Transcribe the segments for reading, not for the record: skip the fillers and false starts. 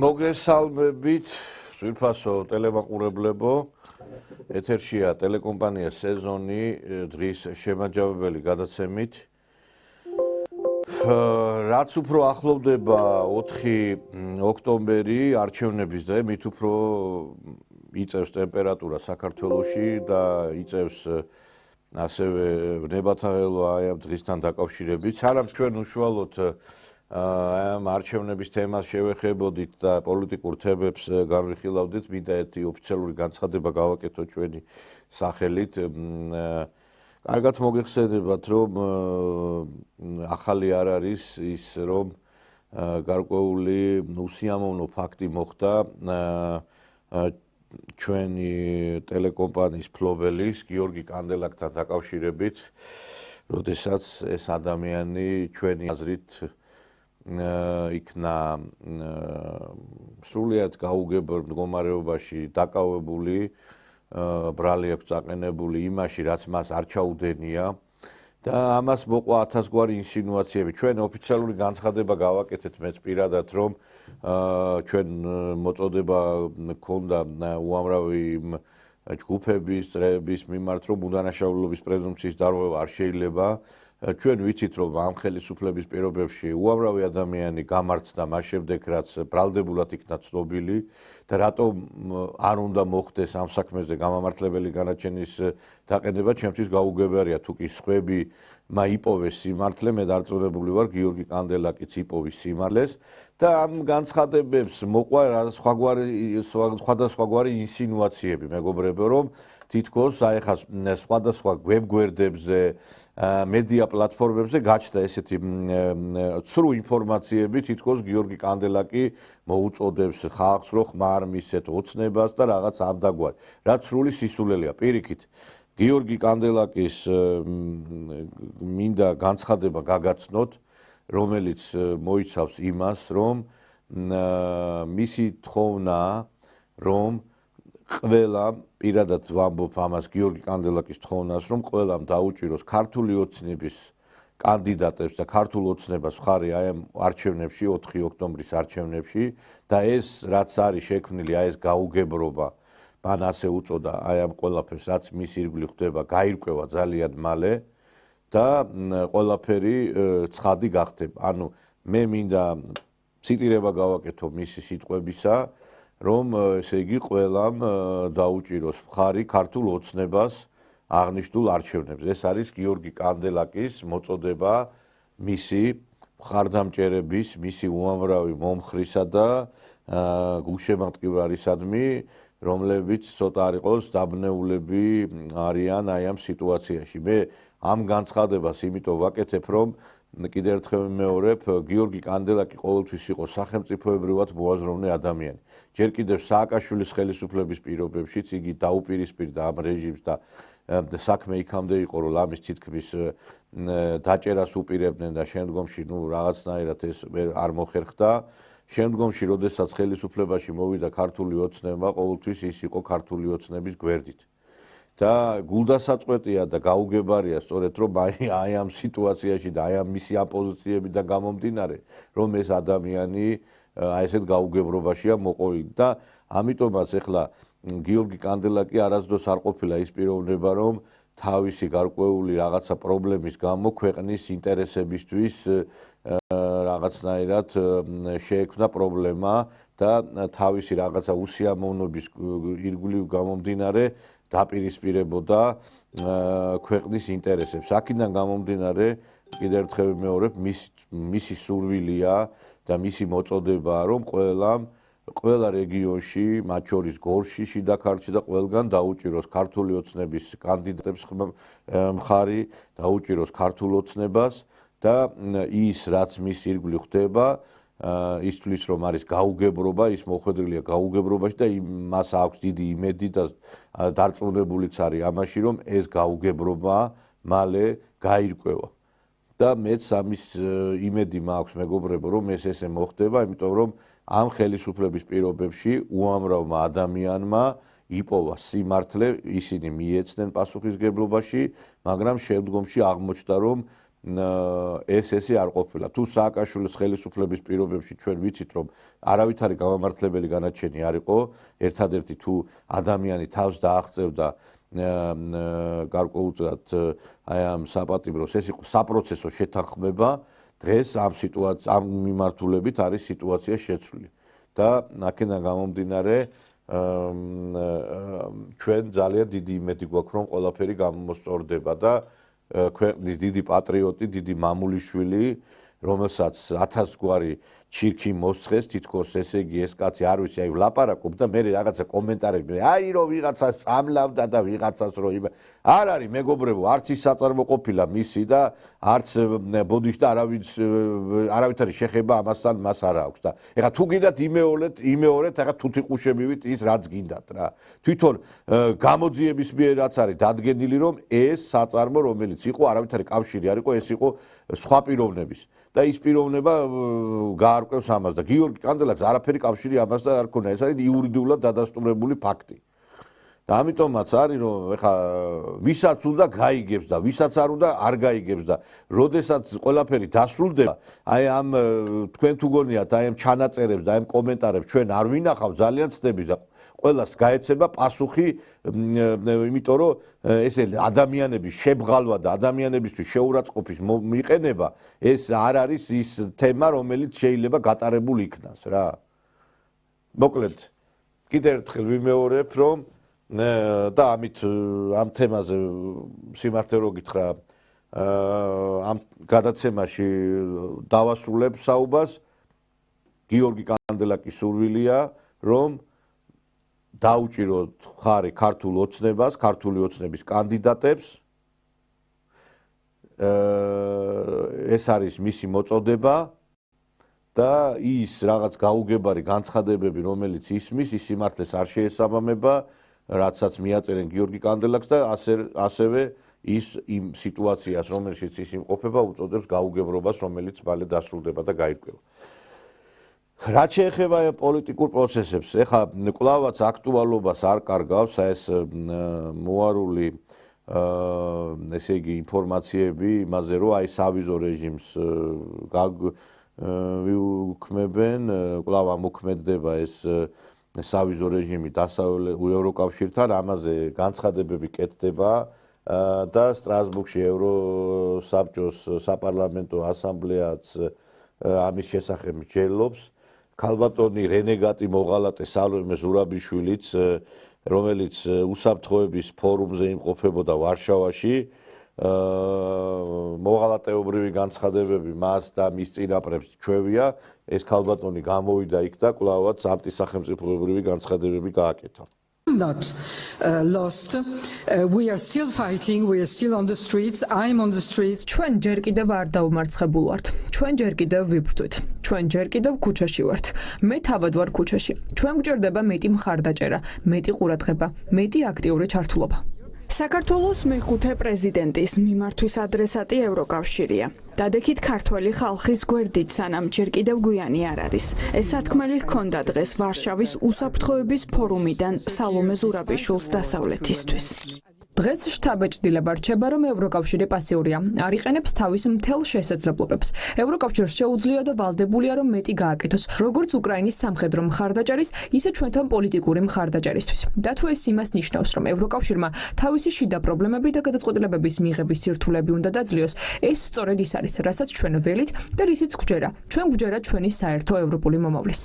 მოგესალმებით, ძვირფასო ტელემაყურებლებო. ეთერშია ტელეკომპანია სეზონი დღის შემაჯამებელი გადაცემით. რაც უფრო ახლოვდება 4 ოქტომბერი, არჩევნების დღე, მით უფრო იწევს ტემპერატურა საქართველოში და იწევს ასევე ნებათაღელვა აი ამ დღისთან დაკავშირებით. სანამ ჩვენ უშუალოდ ამ არჩევნების თემას შევეხებოდით და პოლიტიკურ თემებს განვიხილავდით, მინდა ერთი ოფიციალური განცხადება გავაკეთოთ ჩვენი სახელით. კარგად მოგეხსენებათ, რომ ახალი არ არის ის, რომ გარკვეული უსიამოვნო ფაქტი მოხდა ჩვენი ტელეკომპანიის ფლობელის გიორგი კანდელაკთან დაკავშირებით, როდესაც ეს ადამიანი ჩვენი აზრით იქნა სრულიად გაუგებრ მდგომარეობაში დაკავებული, ბრალი აქვს წაყენებული იმაში, რაც მას არ ჩაუდენია და ამას მოყვა 1000 გვარი ინსინუაციები. ჩვენ ოფიციალური განცხადება გავაკეთეთ მეც პირადად, რომ ჩვენ მოწოდება ჰქონდა უამრავი ჯგუფების, წრეების მიმართ, რომ უდანაშაულობის პრეზუმპციის დარღვევა არ შეიძლება. ჩვენ ვიცით, რომ ამ ხელისუფლების პირობებში უამრავი ადამიანი გამართდა მას შემდეგ, რაც ბრალდებულად იქნა ცნობილი და რატომ არ უნდა მოხდეს ამ საქმეზე გამამართლებელი განაჩენის დაყენება, ჩემთვის გაუგებარია. თუ კი სხვები იპოვეს სიმართლე, მე დარწმუნებული ვარ, გიორგი კანდელაკიც იპოვის სიმართლეს და ამ განცხადებებს მოყვა სხვადასხვაგვარი ინსინუაციები, მეგობრებო, რომ თითქოს აი ხა სხვადასხვა ვებგვერდებზე, მედია პლატფორმებზე გაჩნდა ესეთი ცრუ ინფორმაციები, თითქოს გიორგი კანდელაკი მოუწოდებს ხალხს, რომ ხმარ მისცეთ ოცნებას და რაღაც ამდაგვარი. რაც სრული სისულელეა. პირიქით, გიორგი კანდელაკის მინდა განცხადება გაგაცნოთ, რომელიც მოიცავს იმას, რომ მისი თხოვნაა, რომ ყველა პირადად ვამბობ ამას გიორგი კანდელაკის თხოვნას, რომ ყველამ დაუჭიროს ქართული ოცნების კანდიდატებს და ქართულ ოცნებას ხარი აი ამ არჩევნებში, 4 ოქტომბრის არჩევნებში და ეს რაც არის შექმნილი, აი ეს გაუგებრობა, მან ასე უწოდა აი ამ ყველაფერს, რაც მის ირგვლივ ხდება, გაირკვევა ძალიან მალე და ყველაფერი ცხადი გახდება. ანუ მე მინდა ციტირება გავაკეთო მისი სიტყვებისა, რომ ესე იგი ყველამ დაუჭიროს მხარი ქართულ ოცნებას აღნიშნულ არჩევნებს. ეს არის გიორგი კანდელაკის მოწოდება მისი მხარდამჭერების, მისი უამრავი მომხრისა და გულშემატკივრარისადმი, რომლებიც ცოტა არ იყოს დაბნეულები არიან აი ამ სიტუაციაში. მე ამ განცხადებას იმიტომ ვაკეთებ, რომ კიდევ ერთხელ ვიმეორებ, გიორგი კანდელაკი ყოველთვის იყო სახელმწიფოებრივად მოაზროვნე ადამიანი. ჯერ კიდევ სააკაშვილის ხელისუფლების პირობებშიც იგი დაუპირისპირდა ამ რეჟიმს და საქმე იქამდე იყო, რომ ლამის თითქმის დაჭერას უპირებდნენ და შემდგომში რაღაცნაირად ეს არ მოხერხდა. შემდგომში, როდესაც ხელისუფლებაში მოვიდა ქართული ოცნება, ყოველთვის ის იყო ქართული ოცნების გვერდით. და გულდასაწყვეტია და გაუგებარია სწორედ, რომ აი ამ სიტუაციაში და აი ამ მისი ამ პოზიციებიდან გამომდინარე, რომ ეს ადამიანი აი ესეთ გაუგებრობაშია მოყოლილი და ამიტომაც ეხლა გიორგი კანდელაკი არასდროს არ ყოფილა ის პიროვნება, რომ თავისი გარკვეული რაღაცა პრობლემის გამო ქვეყნის ინტერესებისთვის რაღაცნაირად შეექმნა პრობლემა და თავისი რაღაცა უსიამოვნობის ირგვლივ გამომდინარე დაპირისპირებოდა ქვეყნის ინტერესებს. აქედან გამომდინარე, კიდევ ერთხელ ვიმეორებ, მისი სურვილია და მისი მოწოდებაა, რომ ყველა რეგიონში, მათ შორის გორში, შიდა ქართლში და ყველგან დაუჭიროს ქართული ოცნების კანდიდატებს მხარი, დაუჭიროს ქართულ ოცნებას და ის რაც მის ირგვლივ ხდება ის თulis რომ არის გაუგებრობა, ის მოხვედრილია გაუგებრობაში და მას აქვს დიდი იმედი და დარწმუნებულიც არის ამაში, რომ ეს გაუგებრობა მალე გაირკვევა. და მეც ამის იმედი მაქვს მეგობრებო, რომ ეს ესე მოხდება, იმიტომ რომ ამ ხელისუფლების პირობებში უამრავმა ადამიანმა იპოვა სიმართლე, ისინი მიეცნენ პასუხისგებლობაში, მაგრამ შემდგომში აღმოჩნდა, რომ ეს არ ყოფილა. თუ სააკაშვილის ხელისუფლების პირობებში ჩვენ ვიცით, რომ არავითარი გამამართლებელი განაჩენი არ იყო, ერთადერთი თუ ადამიანი თავს დააღწევდა გარკვეულწილად აი ამ საპატიმროს, ეს იყო საპროცესო შეთანხმება, დღეს ამ მიმართულებით არის სიტუაცია შეცვლილი. და აქედან გამომდინარე ჩვენ ძალიან დიდი იმედი გვაქვს, რომ ყველაფერი გამოსწორდება და ქვეყნის დიდი პატრიოტი, დიდი მამულიშვილი, რომელსაც 1000 გვარი ჩირქი მოსხეს, თითქოს ესე იგი ეს კაცი არ ვიცი, აი ვლაპარაკობ და მე რაღაცა კომენტარები, აი რომ ვიღაცას წამლავდა და ვიღაცას რომ არ არის მეგობრებო, არც ის საწარმო ყოფილა მისი და არც ბოდიშთა არავითარი შეხება ამასთან მას არ აქვს და ეხლა თუ გინდათ იმეორეთ, ეხლა თუთიყუშებივით ის რაც გინდათ რა. თვითონ გამოძიების მიერ რაც არის დადგენილი, რომ ეს საწარმო რომელიც იყო არავითარი კავშირი არ იყო, ეს იყო სხვა პიროვნების და ის პიროვნება გაარკვევს ამას და გიორგი კანდელაკს არაფერი კავშირი ამასთან არ ქონია, ეს არის იურიდიულად დადასტურებული ფაქტი. და ამიტომაც არის რომ ეხა ვისაც უნდა გაიგებს და ვისაც არ უნდა არ გაიგებს და როდესაც ყველაფერი დასრულდება, აი ამ თქვენ თუ გონიათ აი ამ ჩანაწერებს და აი ამ კომენტარებს ჩვენ არ ვინახავ, ძალიან ცდები და ყველას გაეცემა პასუხი, იმიტომ რომ ესე ადამიანების შებღალვა და ადამიანებისთვის შეურაცხყოფის მიყენება ეს არ არის ის თემა, რომელიც შეიძლება გატარებულ იქნას რა. მოკლედ, კიდევ ერთხელ ვიმეორებ, რომ და ამით ამ თემაზე სიმართლე რო გითხრა ამ გადაცემაში დავასრულებ საუბარს. გიორგი კანდელაკის სურვილია, რომ დაუჭიროთ ხარი ქართულ ოცნებას, ქართული ოცნების კანდიდატებს. ეს არის მისი მოწოდება და ის რაღაც გაუგებარი განცხადებები, რომელიც ისმის, ის სიმართლეს არ შეესაბამება, რაცაც მიაწერენ გიორგი კანდელაკს და ასევე ის იმ სიტუაციას, რომელშიც ის იმყოფება, უწოდებს გაუგებრობას, რომელიც მალე დასრულდება და გაირკვევა. რაც შეეხება პოლიტიკურ პროცესებს, ეხლა კვლავაც აქტუალობას არ კარგავს ეს მოარული ესე იგი ინფორმაციები იმაზე, რომ აი სავიზო რეჟიმს ვიუქმებენ, კვლავ ამოქმედდება ეს სავიზო რეჟიმი დასავლეთ ევროკავშირთან, ამაზე განცხადებები კეთდება და სტრასბურგში ევროსაბჭოს საპარლამენტო ასამბლეაც ამის შესახებ მსჯელობს. ქალბატონი რენეგატი მოღალატე სალომე ზურაბიშვილიც, რომელიც უსაფრთხოების ფორუმზე იმყოფებოდა ვარშავაში, მოღალატეობრივი განცხადებები მას და მის წინაპრებს ჩვევია, ეს ქალბატონი გამოვიდა იქ და კვლავაც ანტისახელმწიფოებრივი განცხადებები გააკეთა. Not lost. We are still fighting. We are still on the streets. I'm on the streets. ჩვენ ჯერ კიდევ არ დაუმარცხებულ ვართ. ჩვენ ჯერ კიდევ ვიბრძვით. ჩვენ ჯერ კიდევ ქუჩაში ვართ. მე თავად ვარ ქუჩაში. ჩვენ გვჭირდება მეტი მხარდაჭერა, მეტი ყურადღება, მეტი აქტიური ჩართულობა. საქართველოს მეხუთე პრეზიდენტის მიმართვის ადრესატი ევროკავშირია. დადექით ქართველი ხალხის გვერდით, სანამ ჯერ კიდევ გვიანი არ არის. ეს სათქმელი ჰქონდა დღეს ვარშავის უსაფრთხოების ფორუმიდან სალომე ზურაბიშვილს დასავლეთისთვის. დღეს შთაბეჭდილება რჩება, რომ ევროკავშირი პასიურია, არ იყენებს თავის მთელ შესაძლებლობებს. ევროკავშირს შეუძლია და ვალდებულია, რომ მეტი გააკეთოს, როგორც უკრაინის სამხედრო მხარდაჭერის, ისე ჩვენთან პოლიტიკური მხარდაჭერისთვის. და თუ ეს იმას ნიშნავს, რომ ევროკავშირმა თავისი შიდა პრობლემები და გადაწყვეტილებების მიღების სირთულეები უნდა დაძლიოს, ეს სწორედ ის არის, რასაც ჩვენ ველით და რისიც გვჯერა. ჩვენ გვჯერა ჩვენი საერთო ევროპული მომავლის.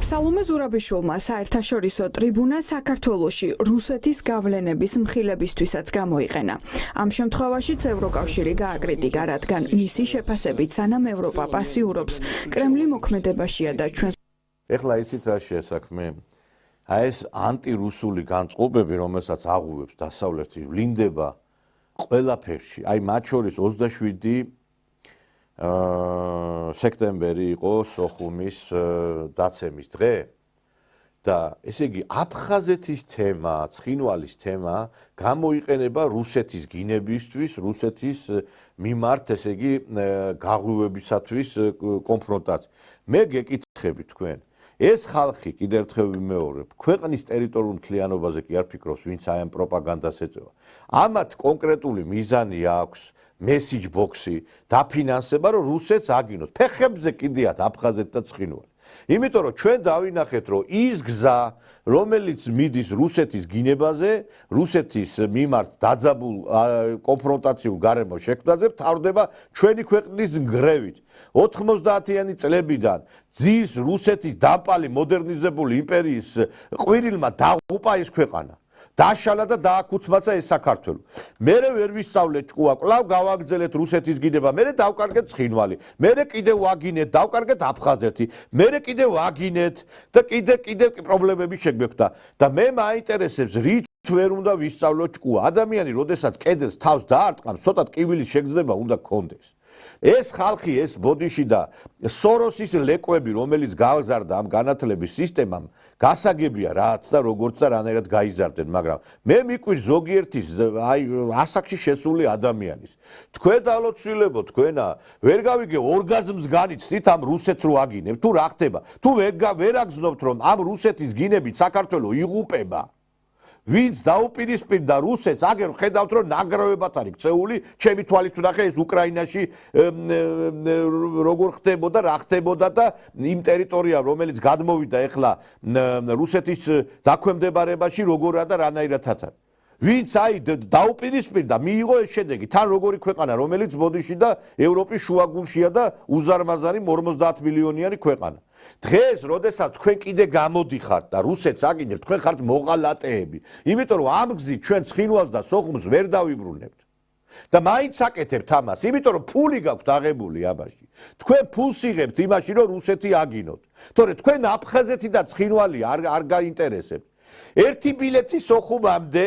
სალომე ზურაბიშვილმა საერთაშორისო ტრიბუნა საქართველოში რუსეთის გავლენების მხილებისთვის გამოიყენა. ამ შემთხვევაშიც ევროკავშირი გააკრიტიკა, რადგან მისი შეფასებით სანამ ევროპა პასიურობს, კრემლი მოქმედებაშია და ჩვენ ეხლა იცით რა შეესაქმე? აი ეს ანტირუსული განწყობები, რომელსაც აღუვებს დასავლეთი, ვლინდება ყველაფერში. აი მათ შორის 27 სექტემბერი იყო სოხუმის დაცემის დღე და ესე იგი აფხაზეთის თემა, ცხინვალის თემა გამოიყენება რუსეთის გინებისთვის, რუსეთის მიმართ, ესე იგი გაღვივებისათვის კონფრონტაცია. მე გეკითხები თქვენ, ეს ხალხი კიდევ ერთხელ ვიმეორებ, ქვეყნის ტერიტორიულ მთლიანობაზე კი არ ფიქრობს, ვინც აი ამ პროპაგანდას ეწევა. ამათ კონკრეტული მიზანი აქვს, message box-ი, დაფინანსება, რომ რუსეთს აგინოს. ფეხებზე კიდიათ აფხაზეთი და ცხინვალი. იმიტომ რომ ჩვენ დავინახეთ, რომ ის გზა, რომელიც მიდის რუსეთის გინებაზე, რუსეთის მიმართ დაძაბულ კონფრონტაციულ გარემოს შექმნაზე, თავდება ჩვენი ქვეყნის ნგრევით. 90-იანი წლებიდან ძის რუსეთის დამპალი მოდერნიზებული იმპერიის ყვირილმა დაღუპა ეს ქვეყანა. დაშალა და დააკუცმაცა ეს საქართველო. მერე ვერ ვისწავლეთ ჭკუა, კვლავ გავაგრძელეთ რუსეთის გინება, მერე დავკარგეთ ცხინვალი, მერე კიდევ ვაგინეთ, დავკარგეთ აფხაზეთი, მერე კიდევ ვაგინეთ და კიდევ პრობლემები შეგვექდა. და მე მაინტერესებს რით ვერ უნდა ვისწავლოთ ჭკუა. ადამიანი, როდესაც კედელს თავს დაარტყამს, ცოტა ტკივილის შეგრძნება უნდა გქონდეს. ეს ხალხი, ეს ბოდიში და სოროსის ლეკვები, რომელიც გავზარდა ამ განათლების სისტემამ, გასაგებია რაც და როგორც და რანაირად გაიზარდნენ, მაგრამ მე მიკვირს ზოგიერთის აი ასაკში შესული ადამიანის. თქვენ დალოცვილებო, თქვენა ვერ გავიგე ორგაზმს განიცდით ამ რუსეთს რო აგინებთ, თუ რა ხდება? თუ ვერ აგზნობთ რომ ამ რუსეთის გინებით საქართველო იღუპება? ვინც დაუპირისპირდა რუსეთს, აგერ ხედავთ რომ ნაგროვებად არის ქცეული, ჩემი თვალით ვნახე ეს უკრაინაში როგორ ხდებოდა, რა ხდებოდა და იმ ტერიტორია, რომელიც გადმოვიდა ეხლა რუსეთის დაქვემდებარებაში, როგორა და რანაირად არის. ვინც აი დაუპირისპირდა, მიიღო ეს შედეგი, თან როგორი ქვეყანა, რომელიც ბოდიში და ევროპის შუაგულშია და უზარმაზარი 50 მილიონიანი ქვეყანა. დღეს, როდესაც თქვენ კიდე გამოდიხართ და რუსეთს აგინებთ, თქვენ ხართ მოღალატეები. იმიტომ რომ ამ გზით ჩვენ ცხინვალს და სოხუმს ვერ დავიბრუნებთ. და მაინც აკეთებთ ამას, იმიტომ რომ ფული გაქვთ აღებული ამაში. თქვენ ფულს იღებთ იმაში, რომ რუსეთი აგინოთ. თორე თქვენ აფხაზეთი და ცხინვალი არ გაინტერესებთ. ერთი ბილეთი სოხუმამდე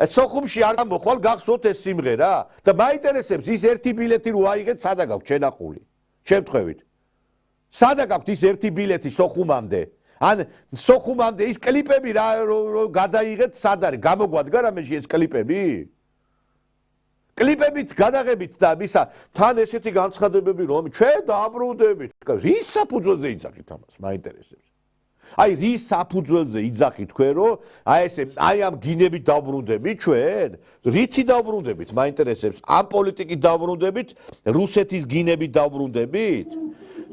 სოხუმში არ მოხვალ გახსოვთ ეს სიმღერა და მაინტერესებს ის ერთი ბილეთი რო აიღეთ, სადა გაქვთ შენახული? შემთხვევით. სადა გაქვთ ის ერთი ბილეთი სოხუმამდე? ან სოხუმამდე ის კლიპები რა გადაიღეთ, სად არის? გამოგვადგა რამეში ეს კლიპები? კლიპებით გადაღებით და მისა თან ესეთი განცხადებები რომ ჩვენ დააბრუნდებით. რის საფუძველზე იძახით ამას? მაინტერესებს. აი რის საფუძველზე იძახით თქვენ რომ აი ამ გინებით დავბრუნდებით ჩვენ? რითი დავბრუნდებით? მაინტერესებს. ამ პოლიტიკით დავბრუნდებით, რუსეთის გინებით დავბრუნდებით?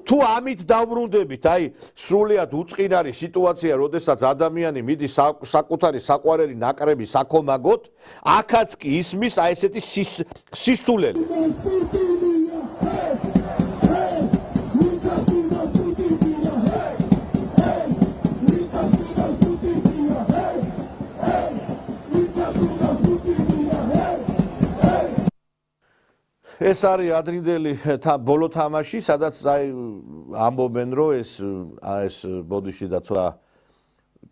თუ ამით დავბრუნდებით, აი სრულიად უწყინარი სიტუაცია, როდესაც ადამიანი მიდის საკუთარი საყვარელი ნაკრები საქომაგოთ, აქაც კი ისმის აი ესეთი სისულელი. ეს არის ადრინდელი ბოლო თამაში, სადაც აი ამბობენ რომ ეს ბოდიში და ცოტა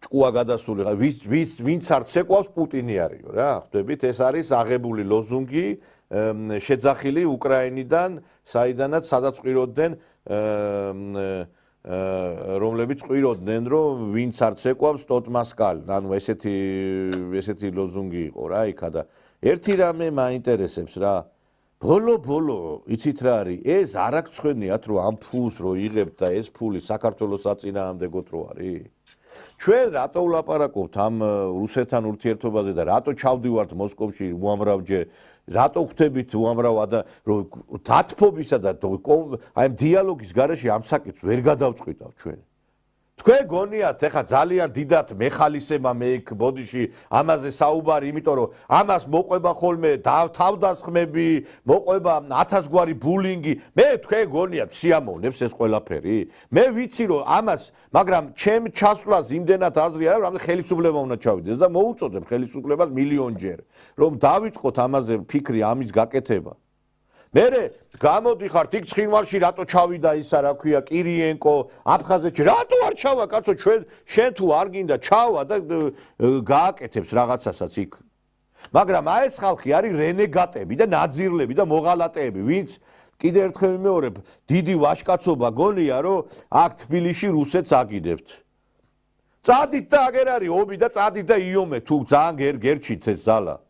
ჭკუა გადასული, ვინც არ ცეკვავს პუტინი არისო რა, ხვდებით, ეს არის აღებული ლოზუნგი შეძახილი უკრაინიდან, სადაც ყვიროდნენ რომლებიც ყვიროდნენ რომ ვინც არ ცეკვავს ტოთ მასკალი, ანუ ესეთი ლოზუნგი იყო რა იქა და ერთი რამე მაინტერესებს რა ბოლო იცით რა არის ეს არ აქცხვენიათ რომ ამ ფულს რო იღებთ და ეს ფული საქართველოს საწინააღმდეგოდ რო არის ჩვენ რატო ვლაპარაკობთ ამ რუსეთთან ურთიერთობაზე და რატო ჩავდივართ მოსკოვში უამრავჯერ რატო ხვდებით უამრავ რომ დათფობისა და აი ამ დიალოგის გარეშე ამ საკითხს ვერ გადავწყვიტავთ ჩვენ თქვენ გონიათ ეხა ძალიან დიდად მეხალისება მე იქ ბოდიში ამაზე საუბარი, იმიტომ რომ ამას მოყვება ხოლმე თავდასხმები, მოყვება 1000 გვარი ბულინგი. მე თქვენ გონიათ სიამოვნებს ეს ყველაფერი? მე ვიცი რომ ამას, მაგრამ ჩემ ჩასვლას იმდენად აზრი არა, რომ ხელისუფლება უნდა ჩავიდეს და მოუწოდებ ხელისუფლებას მილიონჯერ, რომ დავიწყოთ ამაზე ფიქრი ამის გაკეთება. მერე გამოდიხართ იქ ცხინვალში რატო ჩავიდა ისა რა ქვია კირიენკო აფხაზეთში რატო არ ჩავა კაცო შენ თუ არ გინდა ჩავა და გააკეთებს რაღაცასაც იქ მაგრამ აი ეს ხალხი არის რენეგატები და ნაძირლები და მოღალატეები ვინც კიდე ერთხელ ვიმეორებ, დიდი ვაჟკაცობა გონია, რომ აქ თბილისში რუსეთს აგიდებთ. წადით და აგერ არის ომი და წადით და იომე თუ ძალიან გერჩით ეს ზალა.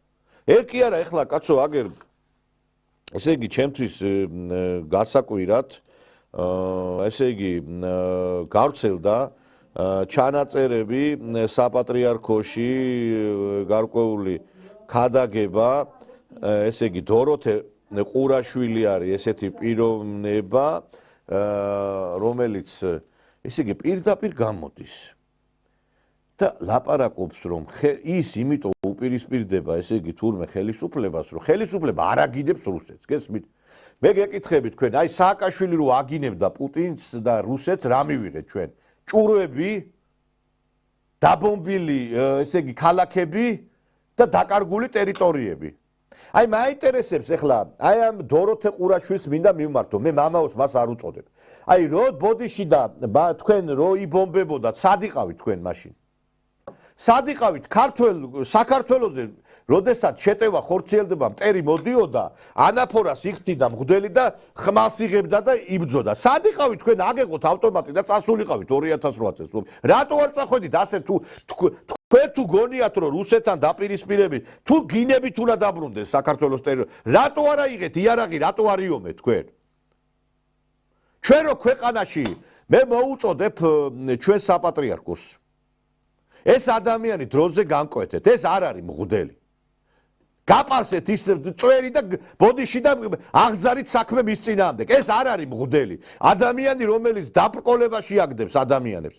ეგ კი არა, ეხლა კაცო აგერ ესე იგი ჩემთვის გასაკვირად ესე იგი გავრცელდა ჩანაწერები საპატრიარქოში გარკვეული ქადაგება ესე იგი დოროთე ყურაშვილი არის ესეთი პიროვნება რომელიც ესე იგი პირდაპირ გამოდის და ლაპარაკობს რომ ის იმიტომ უპირისპირდება ესე იგი თურმე ხელისუფლებას რომ ხელისუფლება არ აგინებს რუსეთს გესმით მე გეკითხებით თქვენ აი სააკაშვილი რო აგინებდა პუტინს და რუსეთს რა მივიღეთ ჩვენ ჭურვები დაბომბილი ესე იგი ქალაქები და დაკარგული ტერიტორიები აი მაინტერესებს ახლა აი ამ დოროთე ყურაშვილს მინდა მივმართო მე მამაოს მას არ უწოდებ აი რო ბოდიში და თქვენ რო იბომბებოდათ სად იყავით თქვენ მაშინ სად იყავით საქართველოზე როდესაც შეტევა ხორციელდება მტერი მოდიოდა ანაფორას იხდიდა მღვდელი და ხმალს იღებდა და იბძოდა სად იყავით თქვენ აგეყოთ ავტომატი და წასულიყავით 2008 წელს რატო არ წახვედით ასე თქვენ თუ გონიათ რომ რუსეთთან დაპირისპირებით თუ გინებით უნდა დაბრუნდეს საქართველოს ტერიტორია რატო არ აიღეთ იარაღი რატო არ იომეთ თქვენ ჩვენ რო ქვეყანაში მე მოუწოდებ ჩვენ საპატრიარქოს ეს ადამიანი დროზე განკვეთეთ ეს არ არის მღვდელი გაპარსეთ ის წვერი და ბოდიში და აღძარით საქმე მის წინააღმდეგ ეს არ არის მღვდელი ადამიანი რომელიც დაბრკოლებაში აგდებს ადამიანებს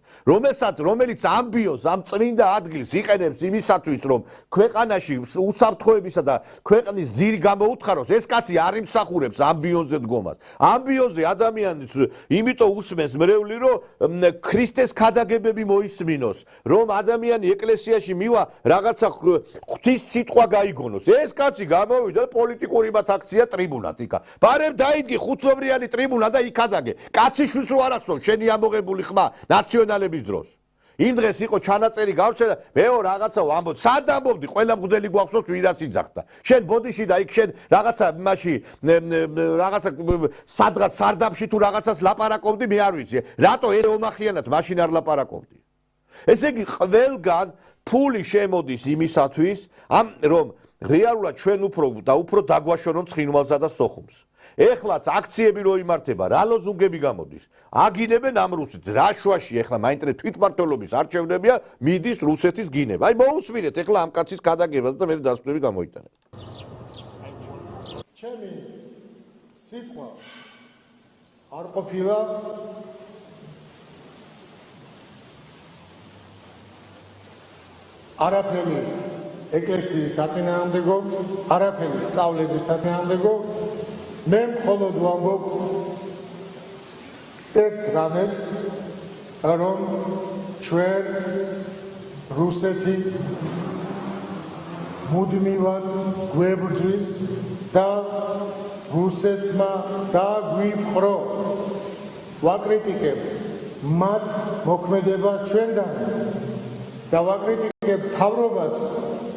რომელიც ამბიოს ამ წმინდა ადგილს იყენებს იმისათვის რომ ქვეყანაში უსაფრთხოებისა და ქვეყნის ძირი გამოუთხაროს ეს კაცი არ იმსახურებს ამბიონზე დგომას ამბიონზე ადამიანს იმიტომ უსმენს მრევლი რომ ქრისტეს ქადაგებები მოისმინოს რომ ადამიანი ეკლესიაში მივა რაღაცა ღვთის სიტყვა გაიგონოს ეს კაცი გამოვიდა პოლიტიკური აქცია ტრიბუნად იქა. ბარემ დაიდგი ხუთწოვრიანი ტრიბუნა და იქადაგე. კაციშვილს რო არ ახსოვს შენი ამოღებული ხმა ნაციონალების დროს. იმ დღეს იყო ჩანაწერი გავრცელდა, მეო რაღაცა ვამბობ, სად ამბობდი, ყველა მღვდელი გვახსოვს ვირას იძახდა. შენ ბოდიში და იქ შენ რაღაცა მაში რაღაცა სადღაც სარდაფში თუ რაღაცას ლაპარაკობდი, მე არ ვიცი. რატო ეს ომახიანად მაშინ არ ლაპარაკობდი? ესე იგი ყველგან ფული შემოდის იმისათვის, რომ რეალურად ჩვენ უფრო დაგვაშორონ ცხინვალსა და სოხუმს. ეხლაც აქციები რო იმართება, რა ლოზუნგები გამოდის? აგინებენ ამ რუსეთს. რა შუაში ეხლა მაინტერესებს თვითმმართველობის არჩევნებია, მიდის რუსეთის გინება. აი მოусმინეთ ეხლა ამ კაცის გადაგებას და მე დასკვნები გამოიტანეთ. ჩემი სიტყვა არ ყოფილა არაფერი ეკლესიის საწინააღმდეგო, არაფერი სწავლების საწინააღმდეგო, მე მხოლოდ ვამბობ ერთ რამეს, რომ ჩვენ რუსეთი მუდმივად გვებრძვის და რუსეთმა დაგვიფხრო. ვაკრიტიკებ მათ მოქმედებას ჩვენგან და ვაკრიტიკებ მთავრობას,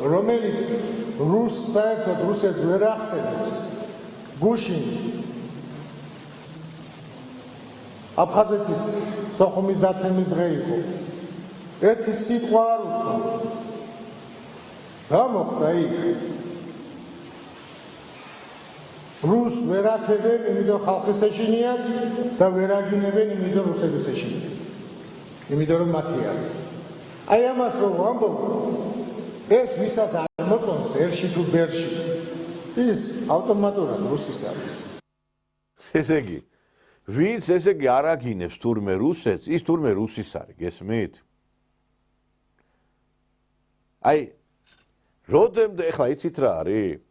რომელიც საერთოდ რუსეთს ვერ ახსენებს. გუშინ აფხაზეთის სოხუმის დაცემის დღე იყო. ერთი სიტყვა არ უთქვა. რა მოხდა იქ? რუსს ვერ ახებენ, იმიტომ ხალხის ეშინიათ და ვერ აგინებენ, იმიტომ რუსების ეშინიათ. იმიტომ რომ მათი არის. აი ამას რომ ვამბობ, ეს ვისაც არ მოწონს ერში თუ ბერში, ის ავტომატურად რუსის არის. ესე იგი, ვინც ესე იგი არ აგინებს თურმე რუსეთს, ის თურმე რუსის არის, გესმით? აი, როდემდე ეხლა იცით რა არის?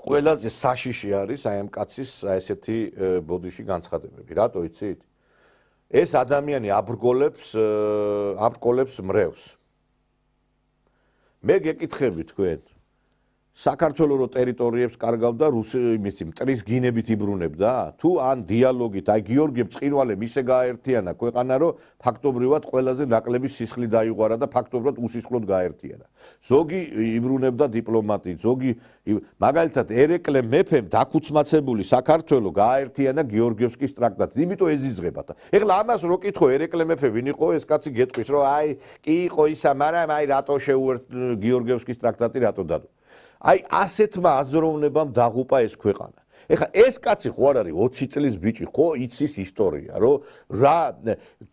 ყველაზე საშიში არის აი ამ კაცის ესეთი ბოდიში განცხადებები. რატო იცით? ეს ადამიანი აბრკოლებს მრევს. მე გეკითხები თქვენ, საქართველოს ტერიტორიებს კარგავდა რუსი მტრის გინებით იბრუნებდა თუ ან დიალოგით აი გიორგი წყინვალემ ისე გააერთიანა ქვეყანა რომ ფაქტობრივად ყველაზე ნაკლები სისხლი დაიღوارა და ფაქტობრივად უსისხლოდ გააერთიანა ზოგი იბრუნებდა დიპლომატით ზოგი მაგალითად ერეკლე მეფემ დაქუცმაცებული საქართველოს გააერთიანა გიორგიევსკის ტრაქტატით იმიტომ ეზიზღება და ეხლა ამას რო კითხო ერეკლე მეფე ვინ იყო ეს კაცი გეტყვის რომ აი კი იყო ისა მაგრამ აი რატო შეუერთ გიორგიევსკის ტრაქტატი რატო დადო აი ასეთმა აზროვნებამ დაღუპა ეს ქვეყანა. ეხლა ეს კაცი ხო არ არის 20 წლის ბიჭი, ხო იცის ისტორია, რომ რა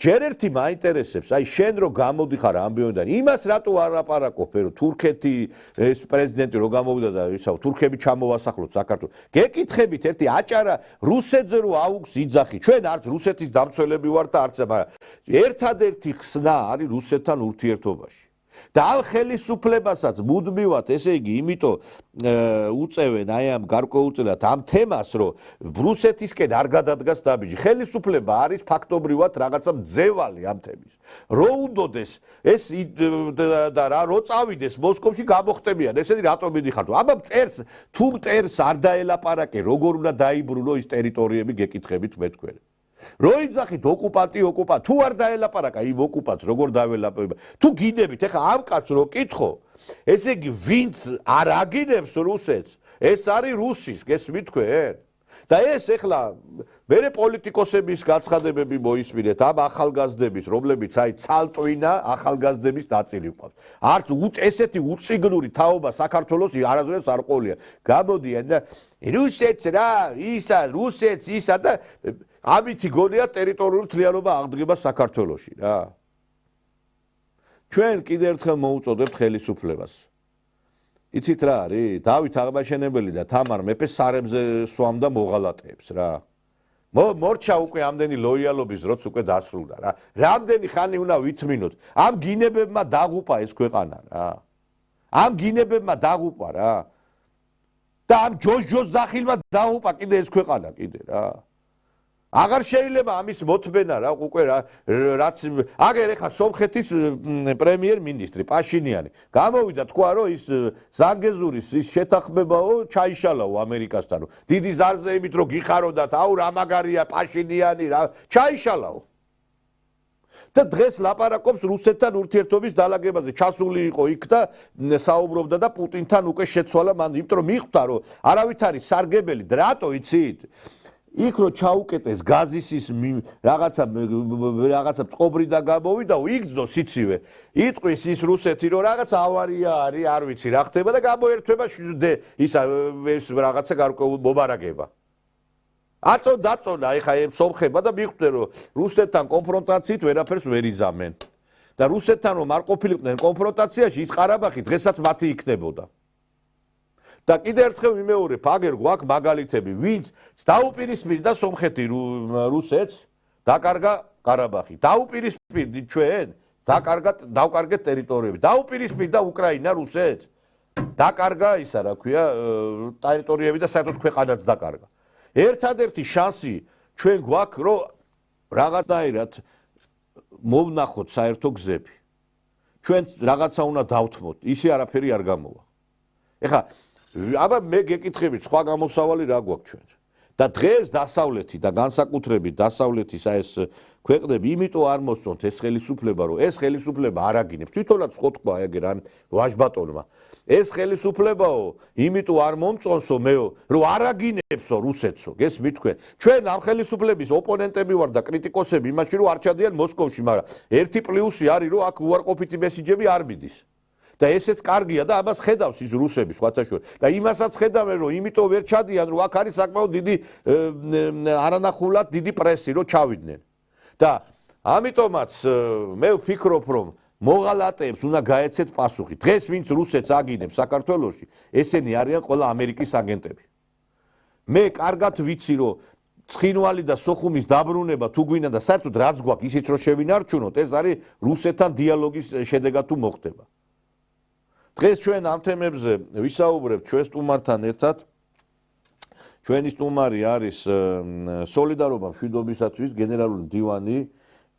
ჯერ ერთი მაინტერესებს, აი შენ რო გამოდიხარ ამბიონიდან, იმას რატო არ აპარაკობ, რომ თურქეთი ეს პრეზიდენტი რო გამოვიდა და ისა თურქები ჩამოვასახლოთ საქართველოს. გეკითხებით ერთი აჭარა რუსეთზე რო აუგს იძახი, ჩვენ არც რუსეთის დამცველები ვართ და არც, მაგრამ ერთადერთი ხსნა არის რუსეთთან ურთიერთობაში. და ამ ხელისუფლებასაც მუდმივად, ესე იგი, იმიტომ უწევენ აი ამ გარკვეულწილად ამ თემას, რომ რუსეთისკენ არ გადადგას დაბიჯი. ხელისუფლება არის ფაქტობრივად რაღაცა მძევალი ამ თემის. რო უნდოდეს ეს და რა რო წავიდეს მოსკოვში გამოხტებიან, ესეთი რატომ მიდიხარ? აბა მტერს თუ მტერს არ დაელაპარაკე, როგორ უნდა დაიბრუნო ის ტერიტორიები გეკითხებით მე თქვენ. რო იძახით ოკუპანტი თუ არ დაელაპარაკა იმ ოკუპანტს როგორ დაველაპარაკება თუ გინდებით ეხა ამ კაცს რო კითხო ესე იგი ვინც არ აგინებს რუსეთს ეს არის რუსის გესმით თქვენ და ეს ეხლა მერე პოლიტიკოსების გაცხადებები მოისმინეთ ამ ახალგაზრდების რომლებიც აი ცალტვინა ახალგაზრდების ნაწილი ყავს არც ესეთი უწიგნური თაობა საქართველოს არასდროს არ ყოლია გამოდიან და რუსეთს რა ისა რუსეთს ისა და ამით გონია ტერიტორიული თლიანობა აღდგება საქართველოში რა. ჩვენ კიდევ ერთხელ მოუწოდებთ ხელისუფლებას. იცით რა არის? დავით აღმაშენებელი და თამარ მეფე სარებზე სვამდა მოღალატეებს რა. მორჩა უკვე ამდენი ლოიალობის დროც უკვე დასრულდა რა. რამდენი ხანი უნდა ვითმინოთ? ამ გინებებმა დაღუპა ეს ქვეყანა რა. ამ გინებებმა დაღუპა რა. და ამ ჯოჯოს ზახილმა დაღუპა კიდე ეს ქვეყანა კიდე რა. აღარ შეიძლება ამის მოთმენა რა უკვე რაც აგერ ეხა სომხეთის პრემიერ-მინისტრი პაშინიანი გამოვიდა თქვა რომ ის ზანგეზურის ის შეთანხმებაო ჩაიშალაო ამერიკასთან რომ დიდი ზარზეებით რომ გიხაროდათ აუ რა მაგარია პაშინიანი რა ჩაიშალაო და დღეს ლაპარაკობს რუსეთთან ურთიერთობის დალაგებაზე ჩასული იყო იქ და საუბრობდა და პუტინთან უკვე შეცვალა მან იმიტომ რომ მიხვდა რომ არავით არის სარგებელი რატო იცით იქ რო ჩაუკეტეს გაზისის რაღაცა წყობრი და გამოვიდა იგრძნო სიცივე იტყვის ის რუსეთი რომ რაღაც ავარია არის არ ვიცი რა ხდება და გამოერთვება ისა ეს რაღაცა გარკვეულ მომარაგება დაწონა ეხა სომხება და მიხვდნენ რომ რუსეთთან კონფრონტაციით ვერაფერს ვერ იზამენ და რუსეთთან რომ არ ყოფილიყვნენ კონფრონტაციაში ის ყარაბაღი დღესაც მათი იქნებოდა და კიდევ ერთხელ ვიმეორებ, აგერ გვაქვს მაგალითები, ვინც დაუპირისპირდა სომხეთი რუსეთს, დაკარგა ყარაბაღი. დაუპირისპირდით ჩვენ, დავკარგეთ ტერიტორიები. დაუპირისპირდა უკრაინა რუსეთს, დაკარგა ისა რა ქვია, ტერიტორიები და საერთოდ ქვეყანაც დაკარგა. ერთადერთი შანსი ჩვენ გვაქვს, რომ რაღაცნაირად მოვნახოთ საერთო გზები. ჩვენ რაღაცა უნდა დავთმოთ, ისე არაფერი არ გამოვა. ეხლა აბა მე გეკითხებით სხვა გამოსავალი რა გვაქვს ჩვენ და დღეს დასავლეთი და განსაკუთრებით დასავლეთის ეს ქვეყნები იმიტომ არ მოსწონთ ეს ხელისუფლება რომ ეს ხელისუფლება არ აგინებს თვითონაც ხო თქვა ეგერ ამ ვაჟბატონმა ეს ხელისუფლებაო იმიტომ არ მომწონსო მეო რომ არ აგინებსო რუსეთსო გესმით თქვენ ჩვენ ამ ხელისუფლების ოპონენტები ვარ და კრიტიკოსები იმაში რომ არ ჩადიან მოსკოვში მაგრამ ერთი პლუსი არის რომ აქ უარყოფითი მესიჯები არ მიდის და ესეც კარგია და ამას ხედავს ის რუსები სხვათაშორის და იმასაც ხედავენ რომ იმიტომ ვერ ჩადიან რომ აქ არის საკმაოდ დიდი არანახულად დიდი პრესი რომ ჩავიდნენ და ამიტომაც მე ვფიქრობ რომ მოღალატეებს უნდა გაეცეთ პასუხი დღეს ვინც რუსეთს აგინებს საქართველოში ესენი არიან ყველა ამერიკის აგენტები მე კარგად ვიცი რომ ცხინვალი და სოხუმის დაბრუნება თუ გვინდა და საერთოდ რაც გვაქვს ისიც რომ შევინარჩუნოთ ეს არის რუსეთთან დიალოგის შედეგად თუ მოხდება დღეს ჩვენ ამ თემებზე ვისაუბრებთ ჩვენ სტუმართან ერთად. ჩვენი სტუმარი არის სოლიდარობა მშვიდობისათვის გენერალური მდივანი